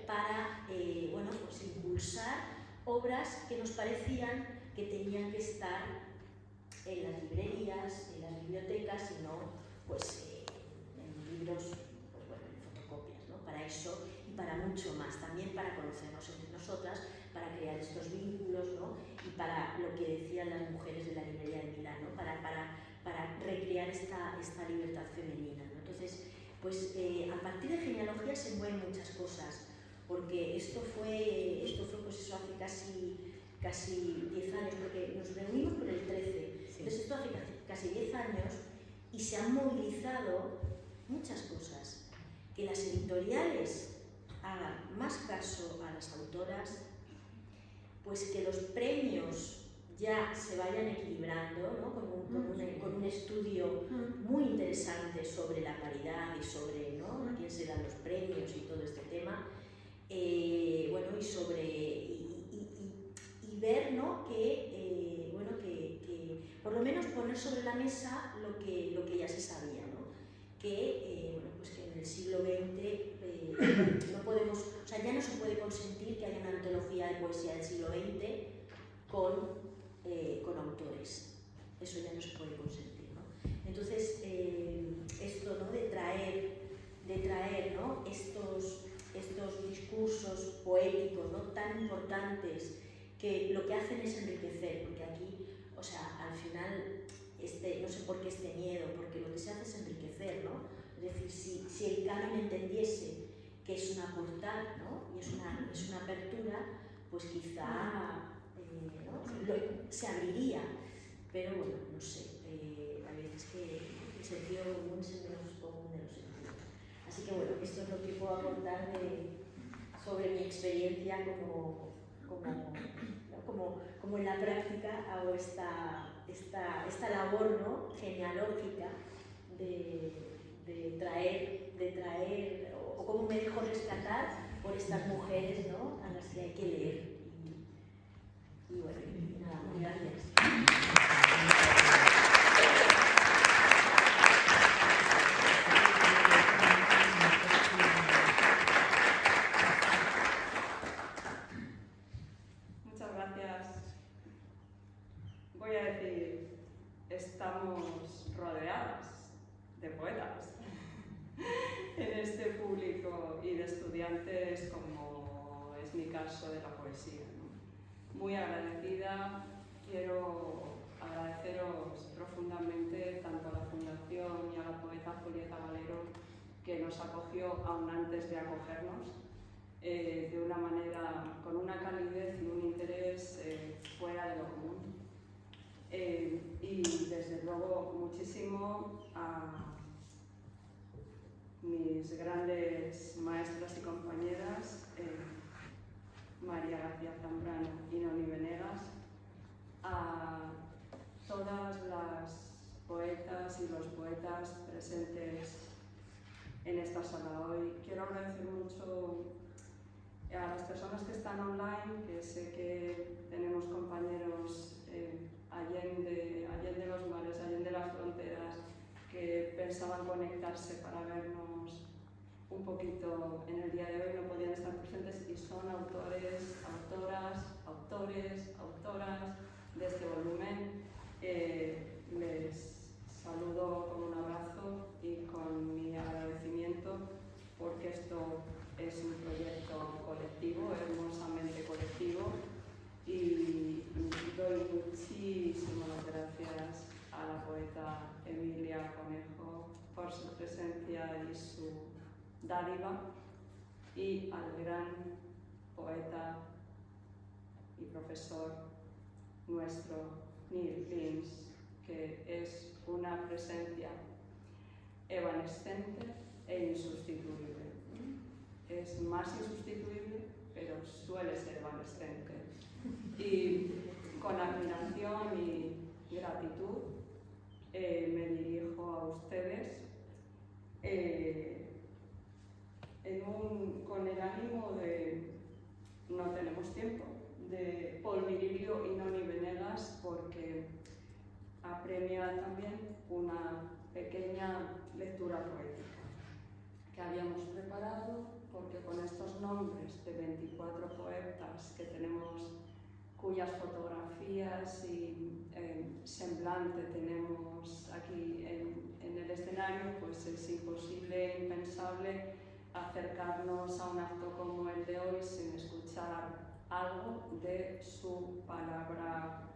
para bueno, pues impulsar obras que nos parecían que tenían que estar en las librerías, en las bibliotecas, y no pues, en libros, pues, bueno, en fotocopias, ¿no? Para eso y para mucho más, también para conocernos entre nosotras, para crear estos vínculos, ¿no? Y para lo que decían las mujeres de la librería de Milán, ¿no? Para recrear esta libertad femenina, ¿no? Entonces, pues a partir de genealogía se mueven muchas cosas, porque esto fue pues eso hace casi 10 años, porque nos reunimos por el 13, sí. Entonces esto hace casi 10 años y se han movilizado muchas cosas, que las editoriales hagan más caso a las autoras, pues que los premios ya se vayan equilibrando, ¿no? con un estudio muy interesante sobre la paridad y sobre, ¿no? a quién se dan los premios y todo este tema, bueno, y ver, ¿no? que, bueno, que por lo menos poner sobre la mesa lo que ya se sabía, ¿no? Que, bueno, pues que en el siglo XX no podemos, o sea, ya no se puede consentir que haya una antología de poesía del siglo XX con autores. Eso ya no se puede consentir, ¿no? Entonces, esto, ¿no? de traer ¿no? estos discursos poéticos, ¿no? tan importantes, que lo que hacen es enriquecer, porque aquí, o sea, al final, no sé por qué este miedo, porque lo que se hace es enriquecer, ¿no? Es decir, si el canon entendiese que es una portal, ¿no? y es una apertura, pues quizá se abriría, pero bueno, no sé, a veces que el sentido común es el menos común de los sentidos. Así que bueno, esto es lo que puedo aportar sobre mi experiencia como en la práctica hago esta labor, ¿no? genealógica de traer o cómo me dejo rescatar por estas mujeres, ¿no? a las que hay que leer. Y bueno, nada, muy gracias. Muchas gracias. Voy a decir, estamos rodeadas de poetas en este público y de estudiantes, como es mi caso de la poesía, ¿no? Muy agradecida, quiero agradeceros profundamente tanto a la Fundación y a la poeta Julieta Valero, que nos acogió aún antes de acogernos, de una manera, con una calidez y un interés fuera de lo común. Y desde luego muchísimo a mis grandes maestras y compañeras, María García Zambrano y Noni Venegas, a todas las poetas y los poetas presentes en esta sala hoy. Quiero agradecer mucho a las personas que están online, que sé que tenemos compañeros allende los mares, allende las fronteras, que pensaban conectarse para vernos un poquito en el día de hoy no podían estar presentes y son autores, autoras de este volumen. Les saludo con un abrazo y con mi agradecimiento porque esto es un proyecto colectivo, hermosamente colectivo, y doy muchísimas gracias a la poeta Emilia Conejo por su presencia y su dádiva, y al gran poeta y profesor nuestro Neil Beams, que es una presencia evanescente e insustituible. Es más insustituible, pero suele ser evanescente. Y con admiración y gratitud me dirijo a ustedes con el ánimo de no tenemos tiempo, de Paul Virilio y Noni Venegas, porque apremia también una pequeña lectura poética que habíamos preparado, porque con estos nombres de 24 poetas que tenemos, cuyas fotografías y semblante tenemos aquí en el escenario, pues es imposible, impensable acercarnos a un acto como el de hoy sin escuchar algo de su palabra,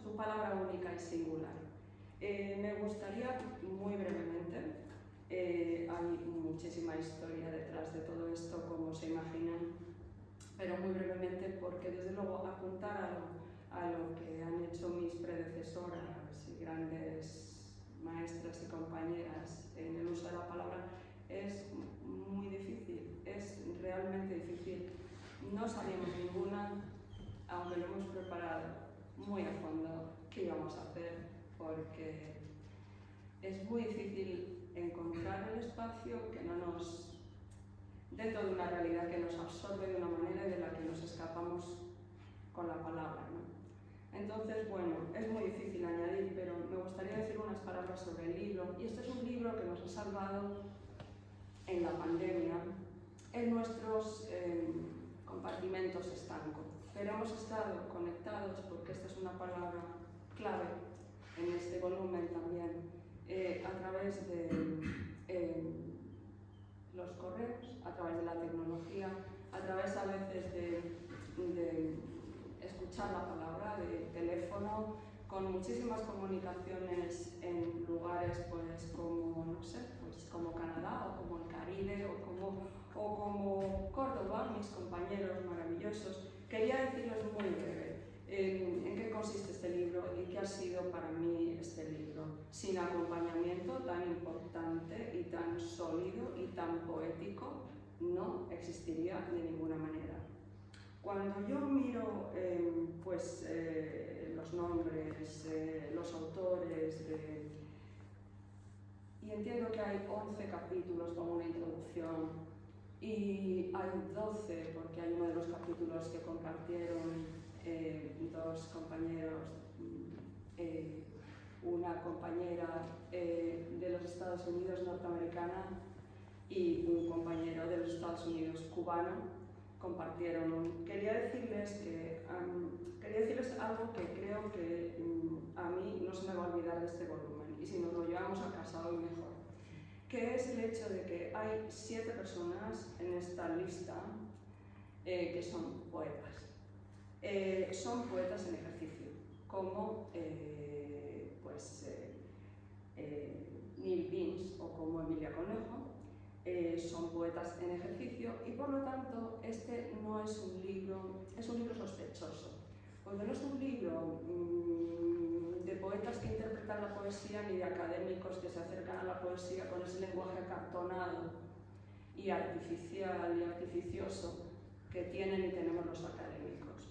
su palabra única y singular. Me gustaría muy brevemente, hay muchísima historia detrás de todo esto, como se imaginan, pero muy brevemente, porque desde luego apuntar a lo que han hecho mis predecesoras y grandes maestras y compañeras en el uso de la palabra es muy difícil, es realmente difícil. No sabíamos ninguna, aunque lo hemos preparado muy a fondo, qué íbamos a hacer, porque es muy difícil encontrar el espacio que no nos, dentro de una realidad que nos absorbe de una manera y de la que nos escapamos con la palabra, ¿no? Entonces, bueno, es muy difícil añadir, pero me gustaría decir unas palabras sobre el libro. Y este es un libro que nos ha salvado en la pandemia, en nuestros compartimentos estancos. Pero hemos estado conectados, porque esta es una palabra clave en este volumen también, a través de los correos, a través de la tecnología, a través a veces de escuchar la palabra, de teléfono, con muchísimas comunicaciones en lugares pues como, no sé, pues como Canadá o como el Caribe o como Córdoba, mis compañeros maravillosos. Quería decirles muy breve en qué consiste este libro y qué ha sido para mí este libro. Sin acompañamiento tan importante y tan sólido y tan poético no existiría de ninguna manera. Cuando yo miro los nombres, los autores, y entiendo que hay 11 capítulos con una introducción y hay 12 porque hay uno de los capítulos que compartieron dos compañeros, una compañera de los Estados Unidos norteamericana y un compañero de los Estados Unidos cubano. Compartieron. Quería decirles algo que creo que a mí no se me va a olvidar de este volumen, y si nos lo llevamos a casa hoy mejor, que es el hecho de que hay 7 personas en esta lista que son poetas. Son poetas en ejercicio, como Neil Beams o como Emilia Conejo. Son poetas en ejercicio y por lo tanto este no es un libro, es un libro sospechoso, porque no es un libro de poetas que interpretan la poesía ni de académicos que se acercan a la poesía con ese lenguaje acartonado y artificial y artificioso que tienen y tenemos los académicos.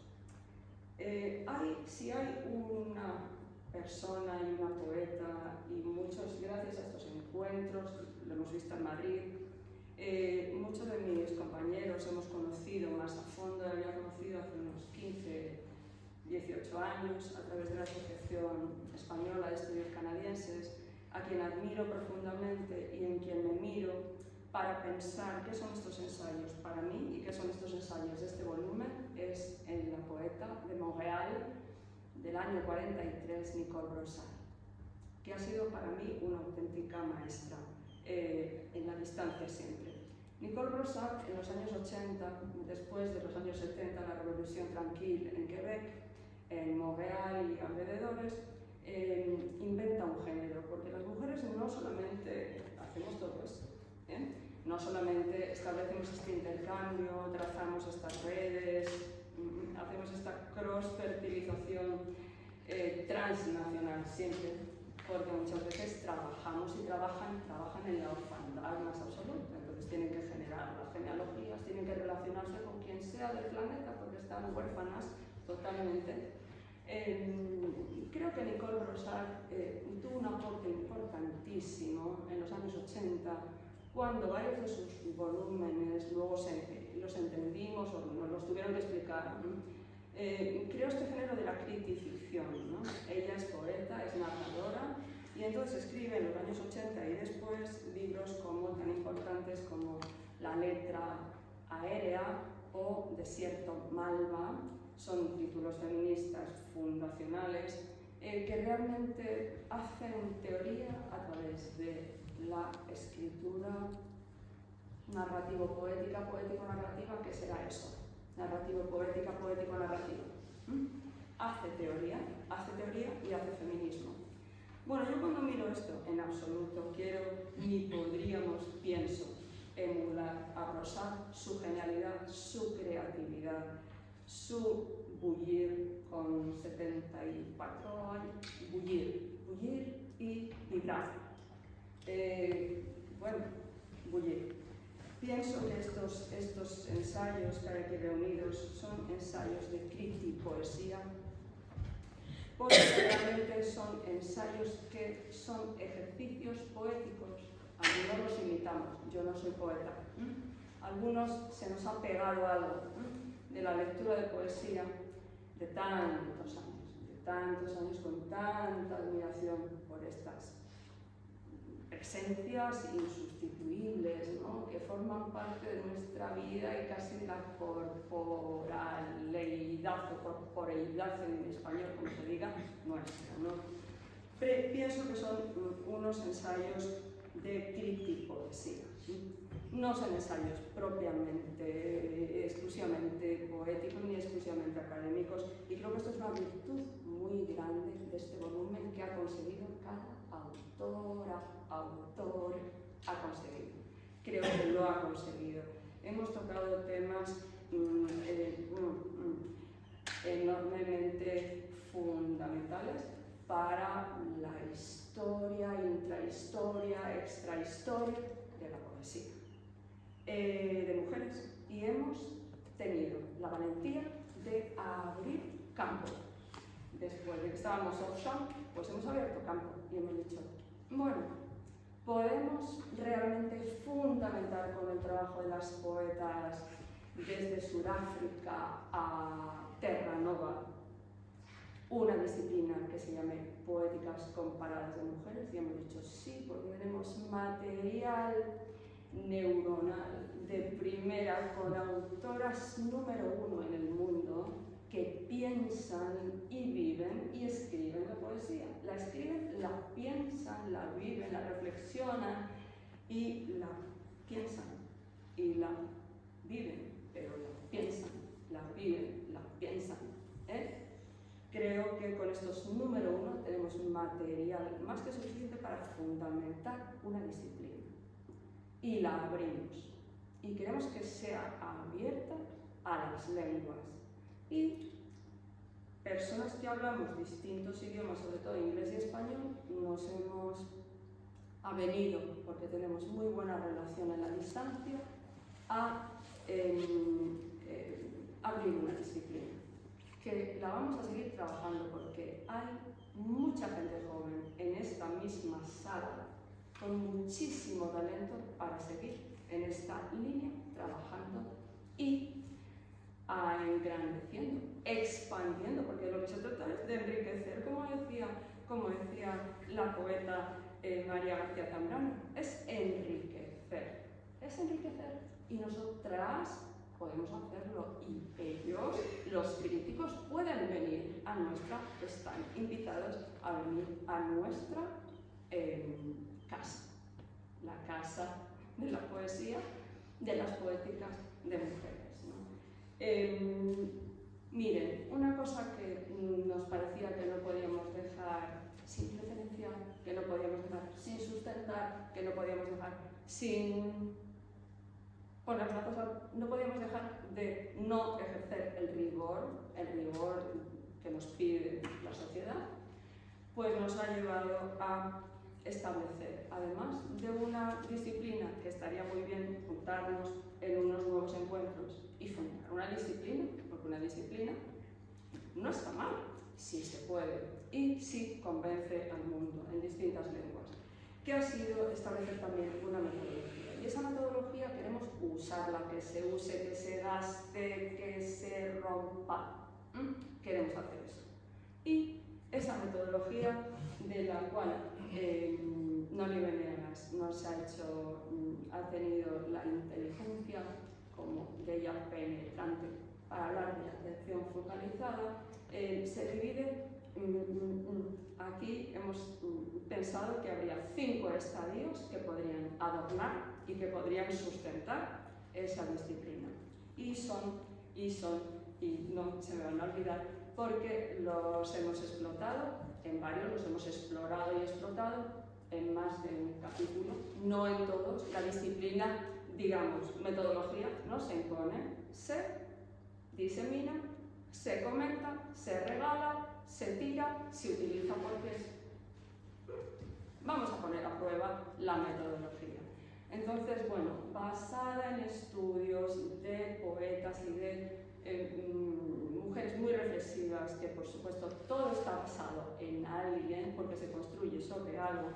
Si hay una persona y una poeta, y muchos, gracias a estos encuentros, lo hemos visto en Madrid, muchos de mis compañeros hemos conocido más a fondo, había conocido hace unos 15, 18 años a través de la asociación quien admiro profundamente y en quien me miro para pensar qué son estos ensayos para mí y qué son estos ensayos de este volumen, es en la poeta de Montreal del año 43, Nicole Brossard, que ha sido para mí una auténtica maestra en la distancia siempre. Nicole Brossard, en los años 80, después de los años 70, la Revolución Tranquila en Quebec, en Montreal y alrededores, inventa un género, porque las mujeres no solamente hacemos todo esto, no solamente establecemos este intercambio, trazamos estas redes, hacemos esta cross-fertilización transnacional siempre, porque muchas veces trabajamos y trabajan en la orfandad más absoluta, entonces tienen que generar las genealogías, tienen que relacionarse con quien sea del planeta, porque están huérfanas totalmente. Creo que Nicole Brossard tuvo un aporte importantísimo en los años 80, cuando varios de sus volúmenes luego los entendimos o nos los tuvieron que explicar. Creo este género de la critificción, ¿no? Ella es poeta, es narradora, y entonces escribe en los años 80 y después libros tan importantes como La letra aérea o Desierto Malva. Son títulos feministas fundacionales que realmente hacen teoría a través de la escritura narrativo-poética, poético-narrativa. ¿Qué será eso? Narrativo-poética, poético-narrativa. Hace teoría y hace feminismo. Bueno, yo cuando miro esto, en absoluto quiero, ni podríamos, pienso, emular a Brossard, su genialidad, su creatividad, su bullir con 74 años, bullir y vibrar. Bullir. Pienso que estos ensayos que hay aquí reunidos son ensayos de critipoesía, porque realmente son ensayos que son ejercicios poéticos. Algunos los imitamos, yo no soy poeta. Algunos se nos ha pegado algo de la lectura de poesía de tantos años con tanta admiración por estas presencias insustituibles, ¿no? Que forman parte de nuestra vida y casi de la corporalidad o corporeidad en español, como se diga, nuestra, ¿no? Pienso que son unos ensayos de critipoesía. No son ensayos propiamente, exclusivamente poéticos ni exclusivamente académicos, y creo que esto es una virtud muy grande de este volumen que ha conseguido cada autor ha conseguido. Creo que lo ha conseguido. Hemos tocado temas enormemente fundamentales para la historia, intrahistoria, extrahistoria de la poesía de mujeres, y hemos tenido la valentía de abrir campo. Después de que estábamos offshore, pues hemos abierto campo y hemos dicho, bueno, podemos realmente fundamentar con el trabajo de las poetas desde Sudáfrica a Terra Nova una disciplina que se llame Poéticas Comparadas de Mujeres, y hemos dicho sí, porque tenemos material neuronal de primera con autoras número 1 en el mundo que piensan y viven y escriben la poesía. La escriben, la piensan, la viven, la reflexionan y la piensan y la viven, pero la piensan, la viven, la piensan. Creo que con estos número 1 tenemos un material más que suficiente para fundamentar una disciplina. Y la abrimos. Y queremos que sea abierta a las lenguas. Y personas que hablamos distintos idiomas, sobre todo inglés y español, nos hemos avenido, porque tenemos muy buena relación en la distancia, a abrir una disciplina. Que la vamos a seguir trabajando porque hay mucha gente joven en esta misma sala con muchísimo talento para seguir en esta línea trabajando y engrandeciendo, expandiendo, porque lo que se trata es de enriquecer, como decía la poeta María García Zambrano, es enriquecer. Es enriquecer y nosotras podemos hacerlo y ellos, los críticos, pueden venir a nuestra, están invitados a venir a nuestra casa, la casa de la poesía, de las poéticas de mujeres, ¿no? Miren, una cosa que nos parecía que no podíamos dejar sin referenciar, que no podíamos dejar sin sustentar, que no podíamos dejar sin poner la cosa, no podíamos dejar de no ejercer el rigor que nos pide la sociedad, pues nos ha llevado a establecer, además de una disciplina que estaría muy bien juntarnos en unos nuevos encuentros y fundar una disciplina, porque una disciplina no está mal, sí se puede y sí convence al mundo en distintas lenguas, que ha sido establecer también una metodología. Y esa metodología queremos usarla, que se use, que se gaste, que se rompa. Queremos hacer eso. Y esa metodología de la cual Noli Venegas nos ha tenido la inteligencia como de ella penetrante para hablar de atención focalizada, se divide. Aquí hemos pensado que habría 5 estadios que podrían adornar y que podrían sustentar esa disciplina. Y no se me van a olvidar porque los hemos explotado en varios, los hemos explorado y explotado en más de un capítulo, no en todos. La disciplina, digamos, metodología, no se impone, se disemina, se comenta, se regala, se tira, se utiliza porque vamos a poner a prueba la metodología. Entonces, bueno, basada en estudios de poetas y de mujeres muy reflexivas, que por supuesto todo está basado en alguien porque se construye sobre algo,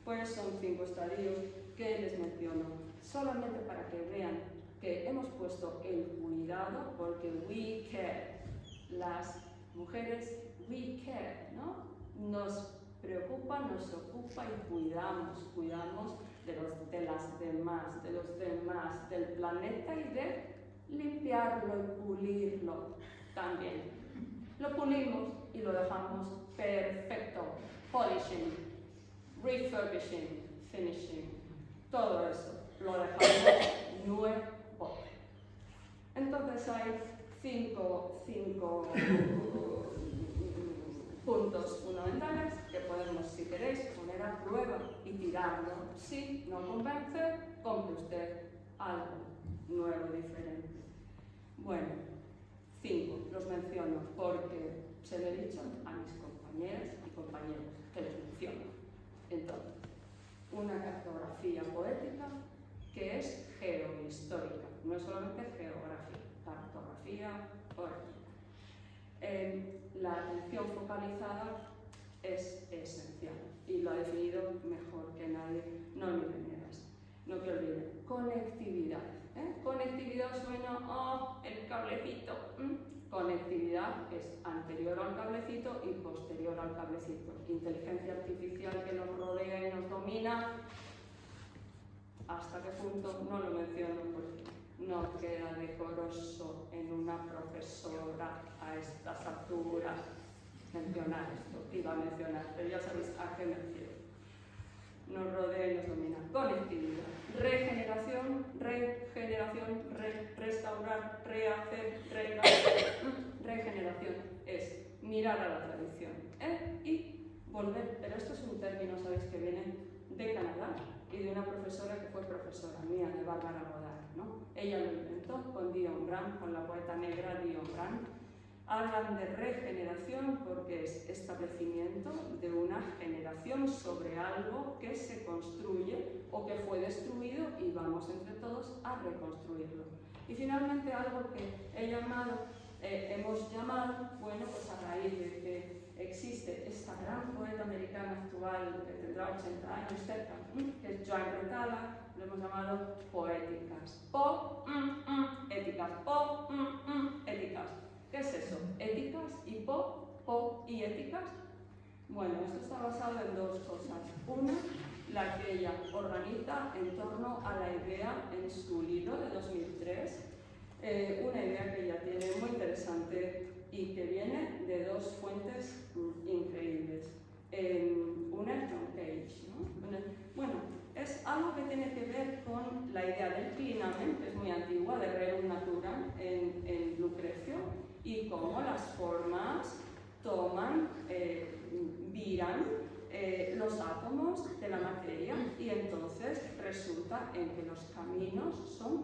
pues son 5 estadios que les menciono, solamente para que vean que hemos puesto el cuidado porque we care, las mujeres we care, ¿no? Nos preocupa, nos ocupa y cuidamos de las demás, de los demás, del planeta y de limpiarlo y pulirlo también. Lo pulimos y lo dejamos perfecto. Polishing, refurbishing, finishing, todo eso lo dejamos nuevo. Entonces hay 5 puntos fundamentales que podemos, si queréis, poner a prueba y tirarlo. Si no convence, compre usted algo nuevo, diferente. Bueno, 5, los menciono porque se lo he dicho a mis compañeras y compañeros que les menciono. Entonces, una cartografía poética que es geohistórica, no es solamente geografía, cartografía poética. La atención focalizada es esencial y lo ha definido mejor que nadie Noli Venegas. No te olvides, conectividad. Conectividad suena el cablecito. Conectividad es anterior al cablecito y posterior al cablecito. Inteligencia artificial que nos rodea y nos domina. ¿Hasta qué punto? No lo menciono porque no queda decoroso en una profesora a estas alturas mencionar esto. Iba a mencionar, pero ya sabéis a qué me refiero. Nos rodea y nos domina. Conectividad. Regeneración, restaurar, rehacer, regeneración es mirar a la tradición y volver. Pero esto es un término, sabéis, que viene de Canadá y de una profesora que fue profesora mía, de Bárbara Godard, ¿no? Ella lo inventó con Dion Brand, con la poeta negra Dion Brand. Hablan de regeneración porque es establecimiento de una generación sobre algo que se construye o que fue destruido y vamos entre todos a reconstruirlo. Y finalmente algo que hemos llamado, bueno, pues a raíz de que existe esta gran poeta americana actual que tendrá 80 años cerca, que es Joan Retala, lo hemos llamado poéticas. Éticas. Éticas. ¿Qué es eso? Éticas y y éticas. Bueno, esto está basado en dos cosas. Una, la que ella organiza en torno a la idea en su libro de 2003, una idea que ella tiene muy interesante y que viene de dos fuentes increíbles. Una es John Cage, ¿no? Bueno, es algo que tiene que ver con la idea del clinamen, que es muy antigua, de rerum natura en Lucrecio, y cómo las formas toman, viran los átomos de la materia, y entonces resulta en que los caminos son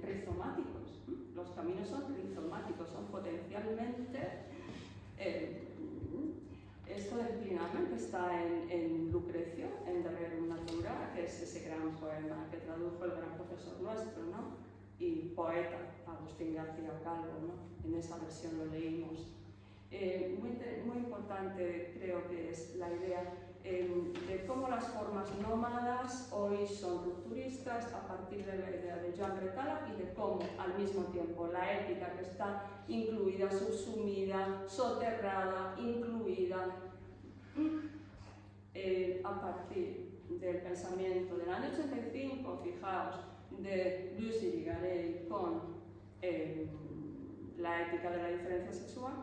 rizomáticos. Los caminos son rizomáticos, son potencialmente esto del clinamen que está en Lucrecio, en De Rerum Natura, que es ese gran poema que tradujo el gran profesor nuestro, ¿no? Y poeta, Agustín García Calvo, ¿no? En esa versión lo leímos. Muy importante creo que es la idea de cómo las formas nómadas hoy son rupturistas a partir de la idea de Joan Bretala, y de cómo al mismo tiempo la ética que está incluida, subsumida, soterrada, incluida a partir del pensamiento del año 85, fijaos, de Lucy Irigaray con la ética de la diferencia sexual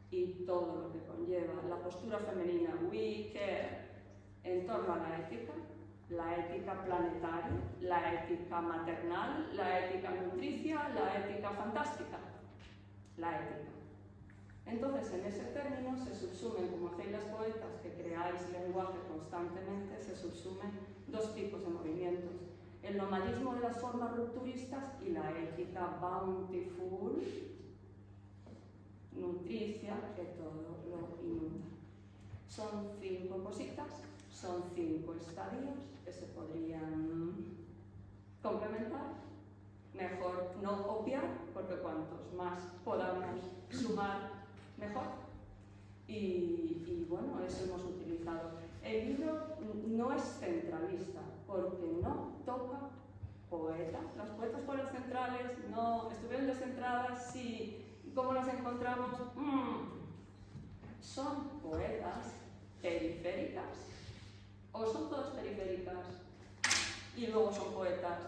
y todo lo que conlleva la postura femenina We Care en torno a la ética planetaria, la ética maternal, la ética nutricia, la ética fantástica, la ética. Entonces, en ese término se subsumen, como hacéis las poetas que creáis lenguaje constantemente, se subsumen dos tipos de movimientos: el nomadismo de las formas rupturistas y la ética bountiful, nutricia, que todo lo inunda. Son 5 cositas, son 5 estadios que se podrían complementar. Mejor no obviar, porque cuantos más podamos sumar, mejor. Y bueno, eso hemos utilizado. El libro no es centralista, porque no toca poetas. Las poetas fueron centrales, no estuvieron descentradas, sí. ¿Cómo las encontramos? ¿Son poetas periféricas? ¿O son todas periféricas y luego son poetas?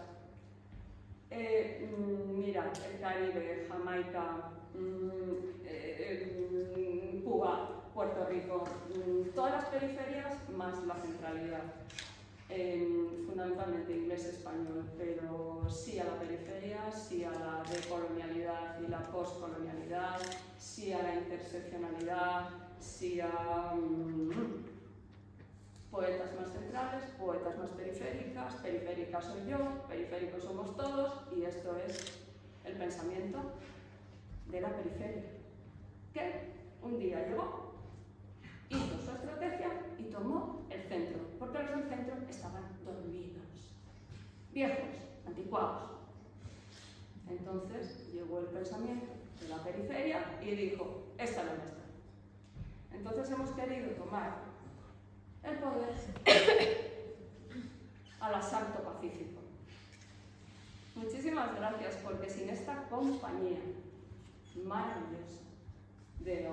Mira, el Caribe, Jamaica, Cuba, Puerto Rico, todas las periferias más la centralidad. Fundamentalmente inglés-español, pero sí a la periferia, sí a la decolonialidad y la postcolonialidad, sí a la interseccionalidad, sí a poetas más centrales, poetas más periféricas, periférica soy yo, periféricos somos todos, y esto es el pensamiento de la periferia, que un día llegó, hizo su estrategia y tomó el centro, porque los del centro estaban dormidos, viejos, anticuados. Entonces llegó el pensamiento de la periferia y dijo, esta es la nuestra. Entonces hemos querido tomar el poder al asalto pacífico. Muchísimas gracias, porque sin esta compañía maravillosa de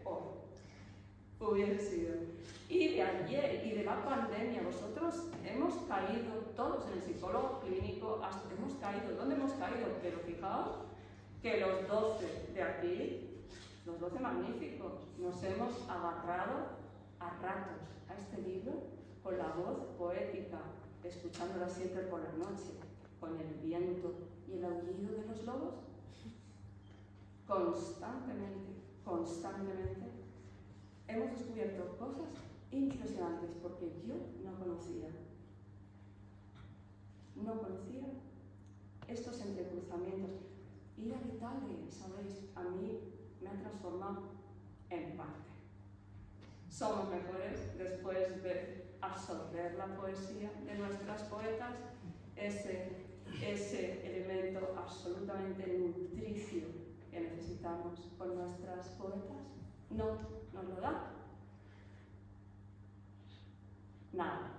oro, hubiera sido. Y de ayer y de la pandemia, vosotros hemos caído, todos en el psicólogo clínico, hemos caído. ¿Dónde hemos caído? Pero fijaos que los 12 de aquí, los 12 magníficos, nos hemos agarrado a ratos a este libro con la voz poética, escuchándola siempre por la noche, con el viento y el aullido de los lobos. Constantemente hemos descubierto cosas impresionantes, porque yo no conocía estos entrecruzamientos. Ir a Vitale, ¿sabéis? A mí me ha transformado en parte. Somos mejores después de absorber la poesía de nuestras poetas, ese elemento absolutamente nutricio que necesitamos con nuestras poetas. No nos lo da nada,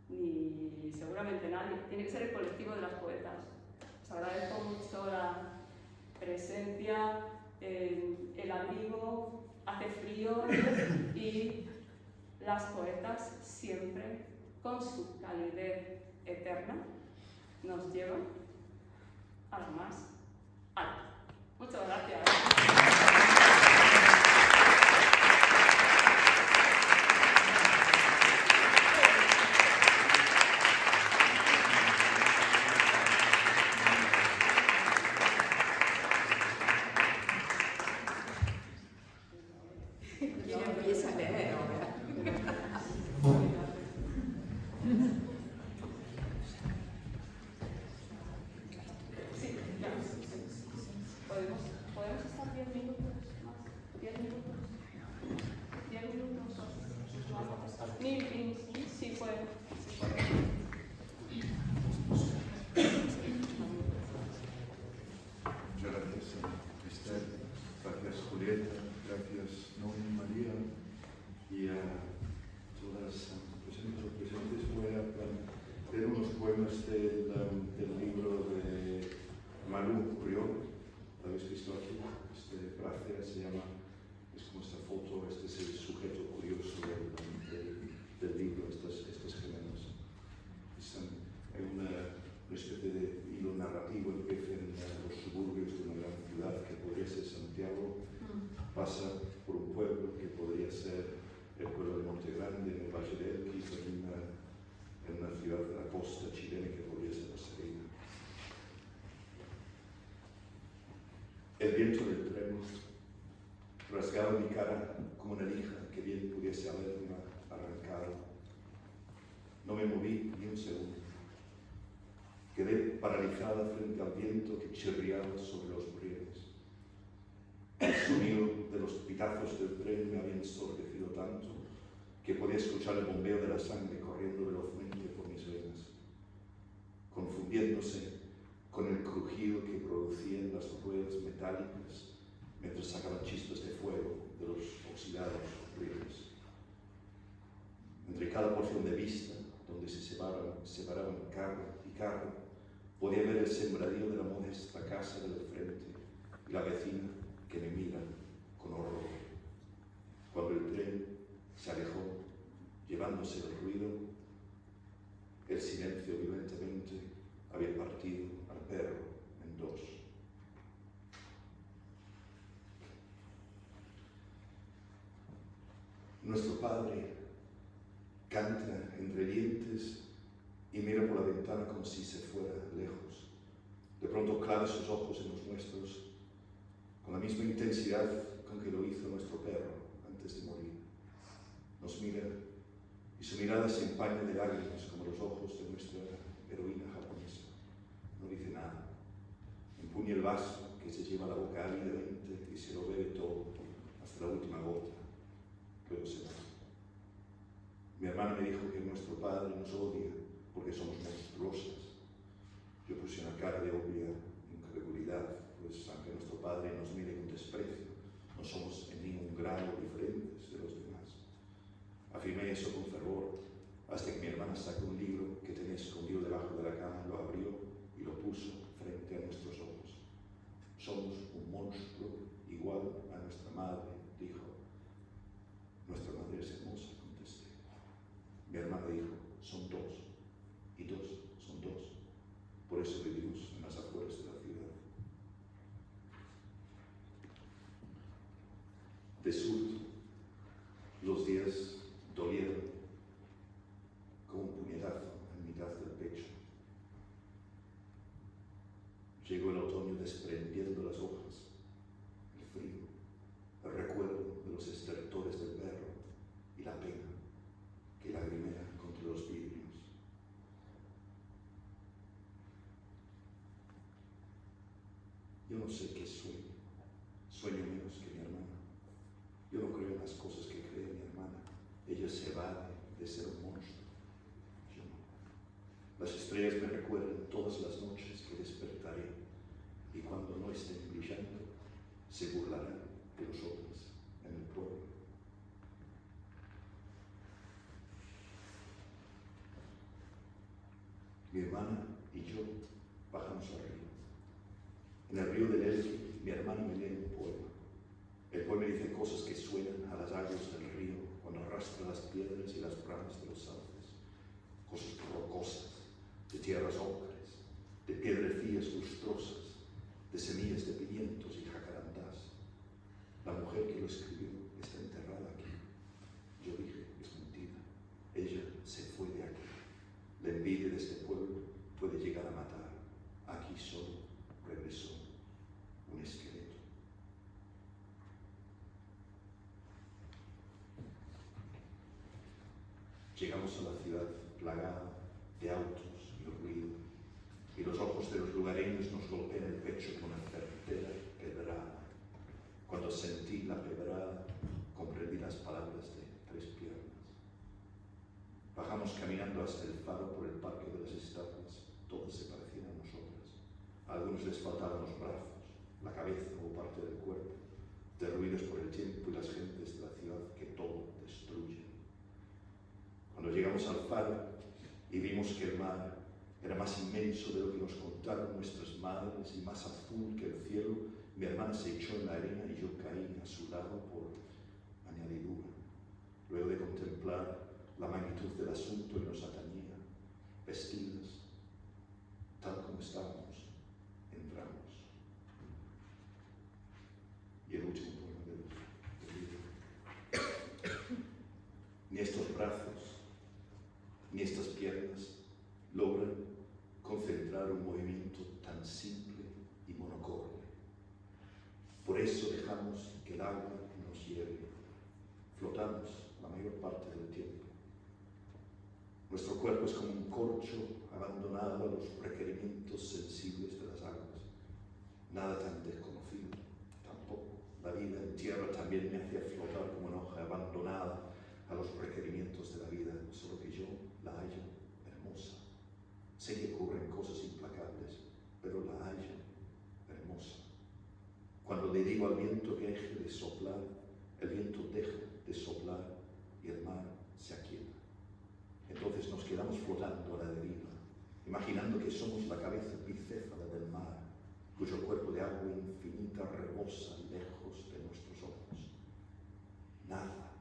ni seguramente nadie. Tiene que ser el colectivo de las poetas. Os agradezco mucho la presencia el abrigo, hace frío y las poetas siempre, con su calidez eterna, nos llevan a lo más alto. Muchas gracias. ¿Quién empieza a leer ahora? Sí, ya. ¿Podemos estar 10 minutos más? 10 minutos. 10 minutos más. Ni, sí puede. Muchas gracias, Esther. Gracias, Julieta. Gracias, Noemi, María. Y a todas las presentes. Voy a leer unos poemas del libro de Malou Briot. ¿Lo habéis visto aquí? Este frase se llama, es como esta foto, este es el sujeto curioso del libro, estos gemelos. Hay una especie de hilo narrativo, empieza en los suburbios de una gran ciudad que podría ser Santiago, pasa por un pueblo que podría ser el pueblo de Monte Grande, en el Valle de Elqui, en una ciudad de la costa chilena que podría ser Pasadena. El viento del tren rasgaba mi cara como una lija que bien pudiese haberme arrancado. No me moví ni un segundo. Quedé paralizada frente al viento que chirriaba sobre los rieles. El sonido de los pitazos del tren me había ensordecido tanto que podía escuchar el bombeo de la sangre corriendo velozmente por mis venas, confundiéndose con el crujido que producían las ruedas metálicas mientras sacaban chispas de fuego de los oxidados rieles. Entre cada porción de vista, donde se separaban carro y carro, podía ver el sembradío de la modesta casa del frente y la vecina que me mira con horror. Cuando el tren se alejó, llevándose el ruido, el silencio violentemente había partido al perro en dos. Nuestro padre canta entre dientes y mira por la ventana como si se fuera lejos. De pronto clava sus ojos en los nuestros con la misma intensidad con que lo hizo nuestro perro antes de morir. Nos mira y su mirada se empaña de lágrimas como los ojos de nuestra heroína japonesa. No dice nada. Empuña el vaso que se lleva a la boca ávidamente y se lo bebe todo hasta la última gota. Luego se va. Mi hermana me dijo que nuestro padre nos odia porque somos monstruosas. Yo puse una cara de obvia incredulidad, pues aunque nuestro padre nos mire con desprecio, no somos en ningún grado diferentes de los demás. Afirmé eso con fervor, hasta que mi hermana sacó un libro que tenía escondido debajo de la cama, lo abrió y lo puso frente a nuestros ojos. Somos un monstruo igual a nuestra madre, dijo. Nuestra madre es hermosa, contesté. Mi hermana dijo, son dos, y dos son dos. Por eso vivimos en las afueras de la ciudad. De surto, los días dolieron como un puñetazo en mitad del pecho. Llegó el otoño desprendiendo las hojas, el frío, el recuerdo de los estertores del perro y la pena que lagrimea contra los vidrios. Yo no sé qué sueño, sueño menos que mi hermana. Yo no creo en las cosas que cree mi hermana. Ella se evade de ser un monstruo. Yo no. Las estrellas me recuerdan todas las noches que despertaré y cuando no estén brillando, se burlarán de nosotros en el pueblo. Mi hermana y yo bajamos al río. En el río del Elqui, mi hermana me lee un poema. El poema dice cosas que suenan a las aguas del río cuando arrastra las piedras y las ramas de los sauces, cosas rocosas, de tierras ocres, de piedrecillas lustrosas, de semillas de pimientos y jacarandás. La mujer que lo escribió está enterrada aquí. Yo dije, es mentira. Ella se fue de aquí. La envidia de este pueblo puede llegar a matar. Aquí solo regresó un esqueleto. Llegamos a la ciudad plagada de autos y ruido, y los ojos de los lugareños nos golpean el pecho con una certera pedrada. Cuando sentí la pedrada, comprendí las palabras de Tres Piernas. Bajamos caminando hasta el faro por el Parque de las Estatuas. Todas se parecían a nosotras. A algunos les faltaban los brazos, la cabeza o parte del cuerpo, derruidos por el tiempo y las gentes de la ciudad que todo destruye. Cuando llegamos al faro y vimos que el mar era más inmenso de lo que nos contaron nuestras madres y más azul que el cielo, mi hermana se echó en la arena y yo caí a su lado por añadidura. Luego de contemplar la magnitud del asunto que nos atañía, vestidas tal como estábamos, entramos. Y el último poema del libro. Ni estos brazos, ni estas piernas logran concentrar un movimiento tan simple y monocorde. Por eso dejamos que el agua nos lleve. Flotamos la mayor parte del tiempo. Nuestro cuerpo es como un corcho abandonado a los requerimientos sensibles de las aguas. Nada tan desconocido, tampoco. La vida en tierra también me hacía flotar como una hoja abandonada a los requerimientos de la vida, solo que yo la hallo hermosa. Sé que ocurren cosas implacables, pero la hallo hermosa. Cuando le digo al viento que deje de soplar, el viento deja de soplar y el mar se aquieta. Entonces nos quedamos flotando a la deriva, imaginando que somos la cabeza bicéfala del mar, cuyo cuerpo de agua infinita rebosa lejos de nuestros ojos. Nada,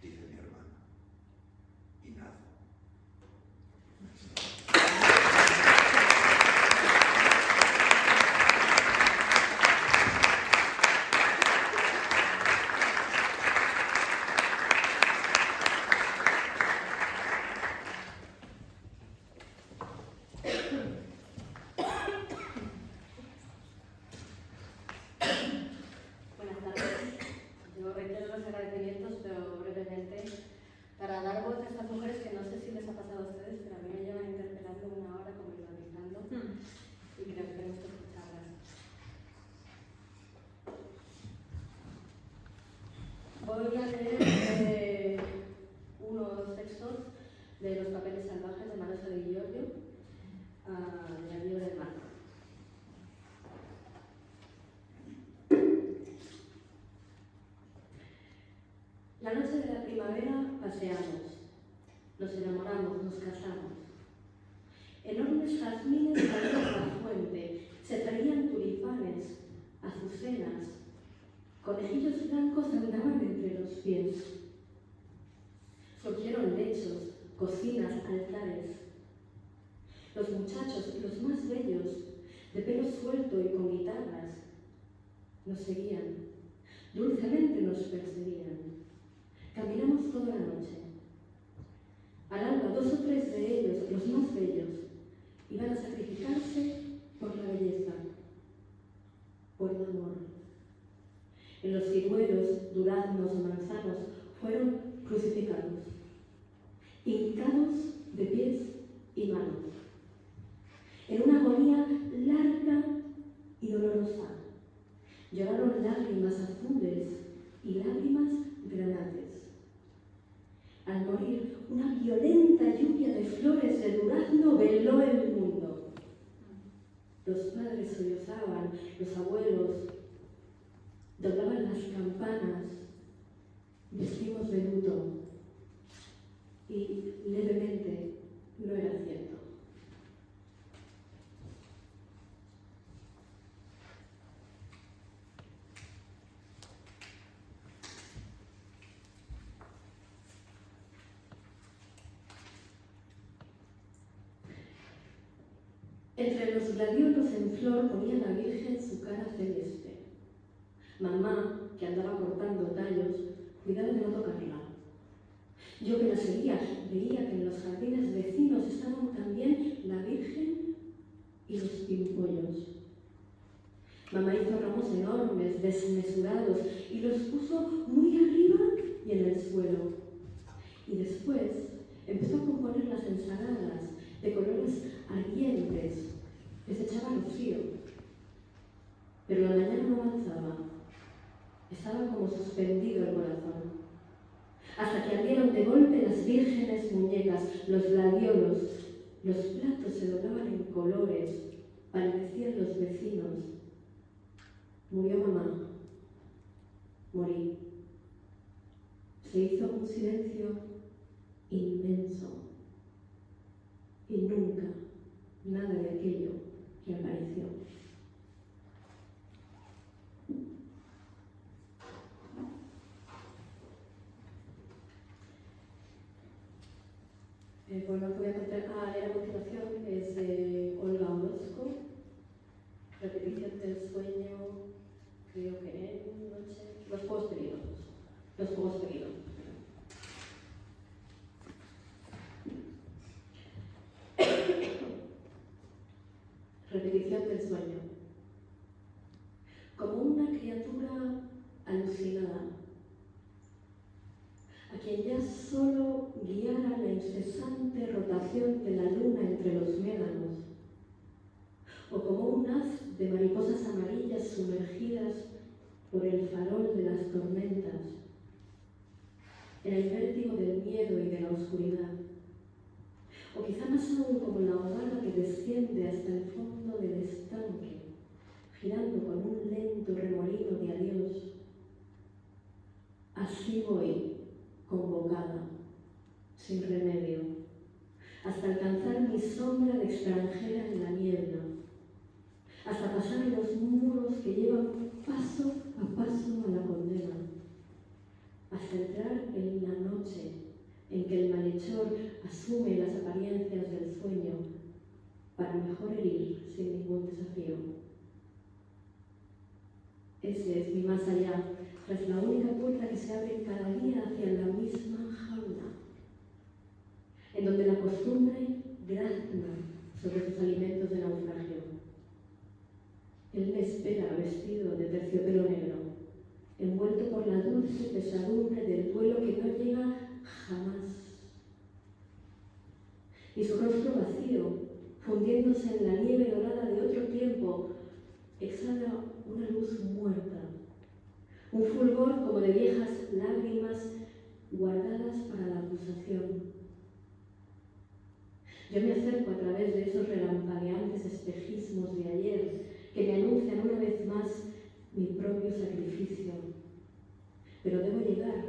dice mi hermana, y nada. Buenas tardes. Yo reitero los agradecimientos, pero brevemente, para dar voz a estas mujeres que no sé si les ha pasado a ustedes, pero a mí me llevan interpelando una hora como hipnotizando y creo que tenemos que escucharlas. Voy a leer unos textos de Los papeles salvajes de Marosa Di Giorgio, del libro del mar. La noche de la primavera paseamos, nos enamoramos, nos casamos. Enormes jazmines salían de la fuente, se traían tulipanes, azucenas, conejillos blancos andaban entre los pies. Surgieron lechos, cocinas, altares. Los muchachos, los más bellos, de pelo suelto y con guitarras, nos seguían, dulcemente nos perseguían. Caminamos toda la noche. Al alba, 2 o 3 de ellos, los más bellos, iban a sacrificarse por la belleza, por el amor. En los ciruelos, duraznos o manzanos fueron crucificados, hincados de pies y manos, en una agonía larga y dolorosa. Lloraron lágrimas azules y lágrimas granates. Al morir, una violenta lluvia de flores de durazno veló el mundo. Los padres sollozaban, los abuelos doblaban las campanas, vestimos de luto y levemente no era cierto. Entre los gladiolos en flor ponía la Virgen su cara celeste. Mamá, que andaba cortando tallos, cuidaba de no tocarla. Yo que la seguía, veía que en los jardines vecinos estaban también la Virgen y los pimpollos. Mamá hizo ramos enormes, desmesurados, y los puso muy arriba y en el suelo. Y después empezó a componer las ensaladas de colores ardientes que se echaba rocío. Pero la mañana no avanzaba. Estaba como suspendido el corazón. Hasta que ardieron de golpe las vírgenes muñecas, los gladiolos. Los platos se doblaban en colores, palidecían los vecinos. Murió mamá. Morí. Se hizo un silencio inmenso. Y nunca nada de aquello que apareció. El poema que voy a leer a continuación es de Olga Orozco, Repetición del sueño, creo que en noche, los juegos peligrosos. Los juegos peligrosos. Repetición del sueño. Como una criatura alucinada, a quien ya solo guiara la incesante rotación de la luna entre los médanos, o como un haz de mariposas amarillas sumergidas por el farol de las tormentas, en el vértigo del miedo y de la oscuridad, o quizá más aún como la ondada que desciende hasta el fondo del estanque, girando con un lento remolino de adiós. Así voy, convocada, sin remedio, hasta alcanzar mi sombra de extranjera en la niebla, hasta pasar los muros que llevan paso a paso a la condena, hasta entrar en la noche en que el malhechor asume las apariencias del sueño para mejor herir sin ningún desafío. Ese es mi más allá, tras la única puerta que se abre cada día hacia la misma jaula, en donde la costumbre grazna sobre sus alimentos de naufragio. Él me espera vestido de terciopelo negro, envuelto por la dulce pesadumbre del duelo que no llega jamás. Y su rostro vacío, fundiéndose en la nieve dorada de otro tiempo, exhala una luz muerta, un fulgor como de viejas lágrimas guardadas para la acusación. Yo me acerco a través de esos relampagueantes espejismos de ayer que me anuncian una vez más mi propio sacrificio. Pero debo llegar,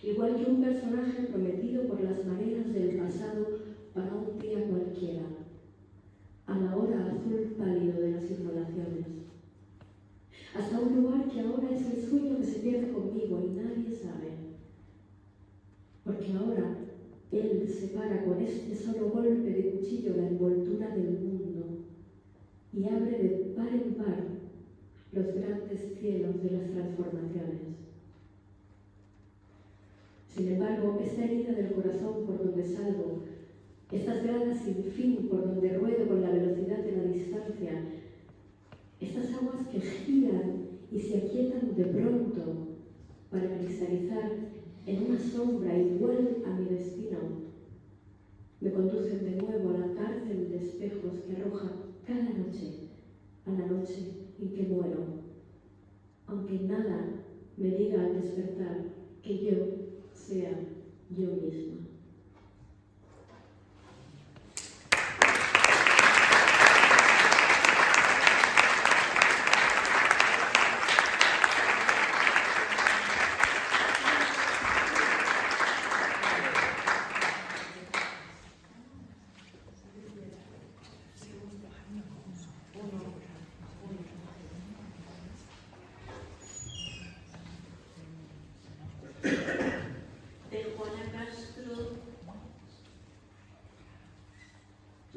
igual que un personaje prometido por las mareas del pasado para un día cualquiera, a la hora azul pálido de las inmolaciones. Hasta un lugar que ahora es el sueño que se pierde conmigo y nadie sabe. Porque ahora él separa con este solo golpe de cuchillo la envoltura del mundo y abre de par en par los grandes cielos de las transformaciones. Sin embargo, esta herida del corazón por donde salgo, estas gradas sin fin por donde ruedo con la velocidad de la distancia, estas aguas que giran y se aquietan de pronto para cristalizar en una sombra igual a mi destino, me conducen de nuevo a la cárcel de espejos que arroja cada noche a la noche en que muero, aunque nada me diga al despertar que yo sea yo misma.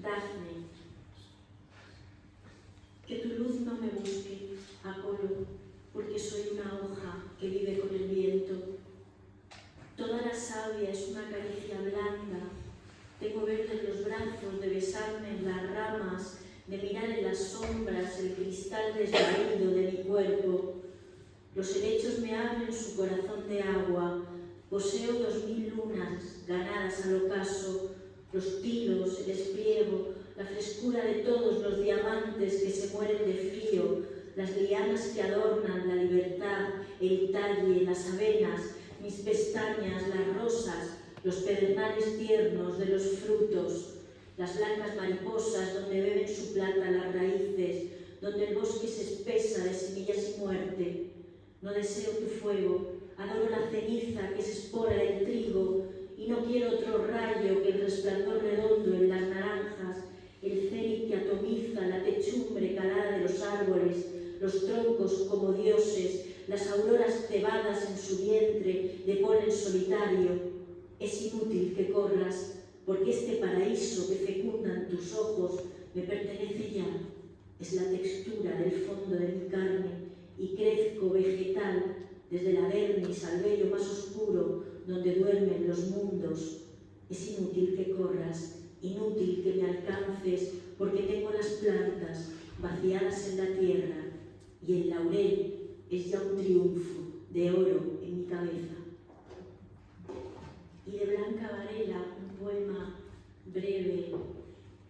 Dafne. Luz no me busque, Apolo, porque soy una hoja que vive con el viento. Toda la savia es una caricia blanda. Tengo verdes los brazos de besarme en las ramas, de mirar en las sombras el cristal desvaído de mi cuerpo. Los helechos me abren su corazón de agua. Poseo 2000 lunas ganadas al ocaso, los tiros, el espliego, la frescura de todos los diamantes que se mueren de frío, las lianas que adornan la libertad, el talle, las avenas, mis pestañas, las rosas, los pedernales tiernos de los frutos, las blancas mariposas donde beben su plata las raíces, donde el bosque se espesa de semillas y muerte. No deseo tu fuego, adoro la ceniza que es espora del trigo y no quiero otro rayo que el resplandor redondo en las naranjas, el cenit que atomiza la techumbre calada de los árboles, los troncos como dioses, las auroras cebadas en su vientre de polen solitario. Es inútil que corras, porque este paraíso que fecundan tus ojos me pertenece ya. Es la textura del fondo de mi carne y crezco vegetal desde la dermis al vello más oscuro donde duermen los mundos. Es inútil que corras, inútil que me alcances, porque tengo las plantas vaciadas en la tierra y el laurel es ya un triunfo de oro en mi cabeza. Y de Blanca Varela, un poema breve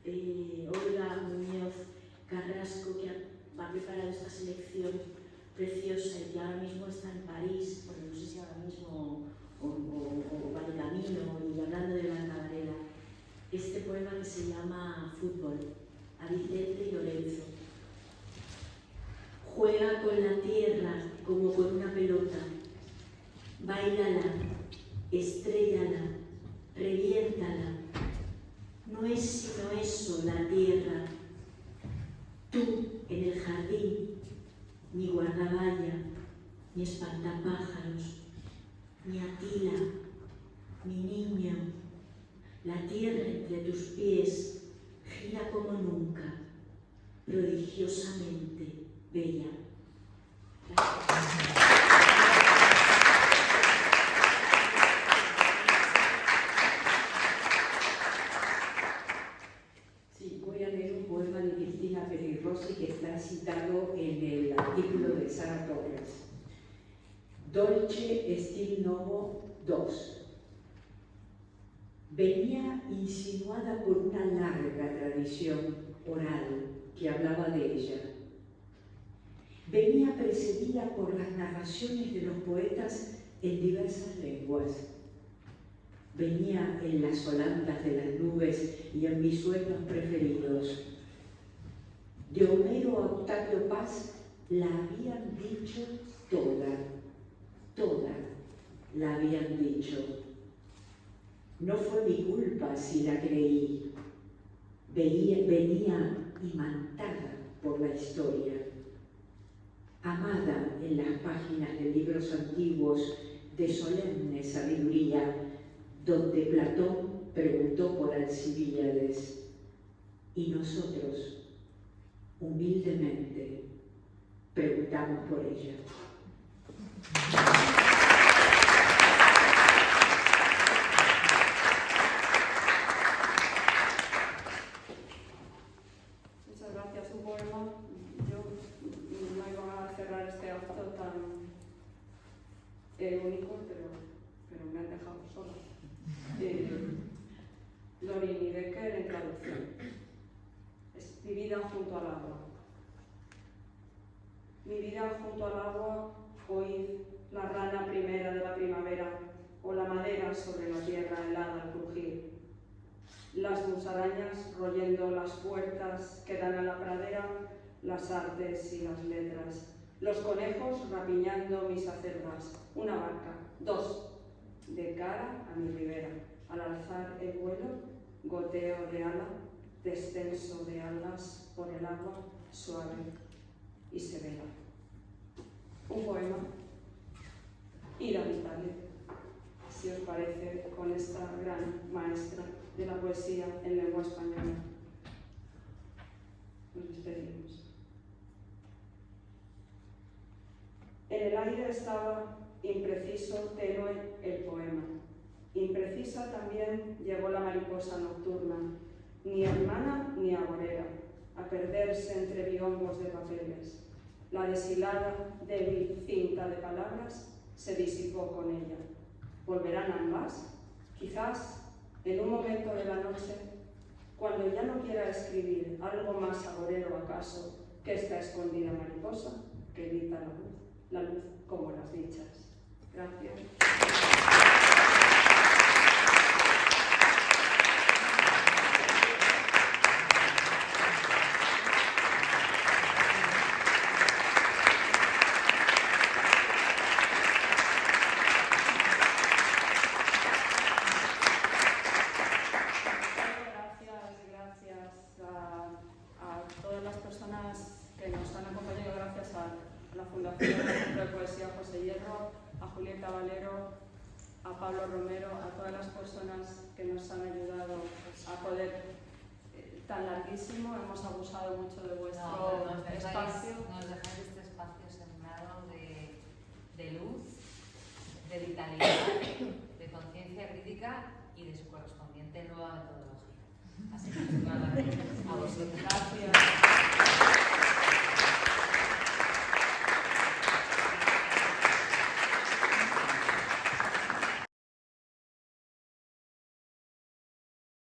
de Olga Muñoz Carrasco, que ha preparado esta selección preciosa y que ahora mismo está en París, porque no sé si ahora mismo o va de camino, y hablando de Blanca Varela, este poema que se llama Fútbol, a Vicente y Lorenzo. Juega con la tierra como con una pelota, báilala, estréllala, reviéntala. No es sino eso la tierra. Tú en el jardín, mi guardavalla, mi espantapájaros, mi Atila, mi niño. La tierra entre tus pies gira como nunca, prodigiosamente bella. Gracias. Rossi, que está citado en el artículo de Sara Torres. Dolce Stil Novo 2. Venía insinuada por una larga tradición oral que hablaba de ella. Venía precedida por las narraciones de los poetas en diversas lenguas. Venía en las holandas de las nubes y en mis sueños preferidos. De Homero a Octavio Paz la habían dicho toda la habían dicho. No fue mi culpa si la creí. Venía imantada por la historia, amada en las páginas de libros antiguos de solemne sabiduría, donde Platón preguntó por Alcibíades, y nosotros, humildemente, preguntamos por ella. Muchas gracias. Un poema. Yo no iba a cerrar este acto tan único, pero me han dejado sola. Lorini Becker en traducción. Mi vida junto al agua. Mi vida junto al agua, oíd la rana primera de la primavera o la madera sobre la tierra helada al crujir. Las musarañas royendo las puertas que dan a la pradera, las artes y las letras. Los conejos rapiñando mis acervas. Una barca, dos, de cara a mi ribera. Al alzar el vuelo, goteo de ala, descenso de alas por el agua suave y severa. Un poema. Ida Vitale, si os parece, con esta gran maestra de la poesía en lengua española. Nos despedimos. estaba impreciso, tenue el poema. Imprecisa también llegó la mariposa nocturna, ni hermana ni agorera, a perderse entre biombos de papeles. La deshilada, débil cinta de palabras se disipó con ella. ¿Volverán ambas? Quizás, en un momento de la noche, cuando ya no quiera escribir algo más agorero acaso que esta escondida mariposa que grita la luz como las dichas. Gracias. La Fundación de Poesía José Hierro, a Julieta Valero, a Pablo Romero, a todas las personas que nos han ayudado a poder tan larguísimo. Hemos abusado mucho de vuestro espacio. Nos dejáis este espacio sembrado de luz, de vitalidad, de conciencia crítica y de su correspondiente nueva metodología. Así que muchas gracias a vosotros. Gracias.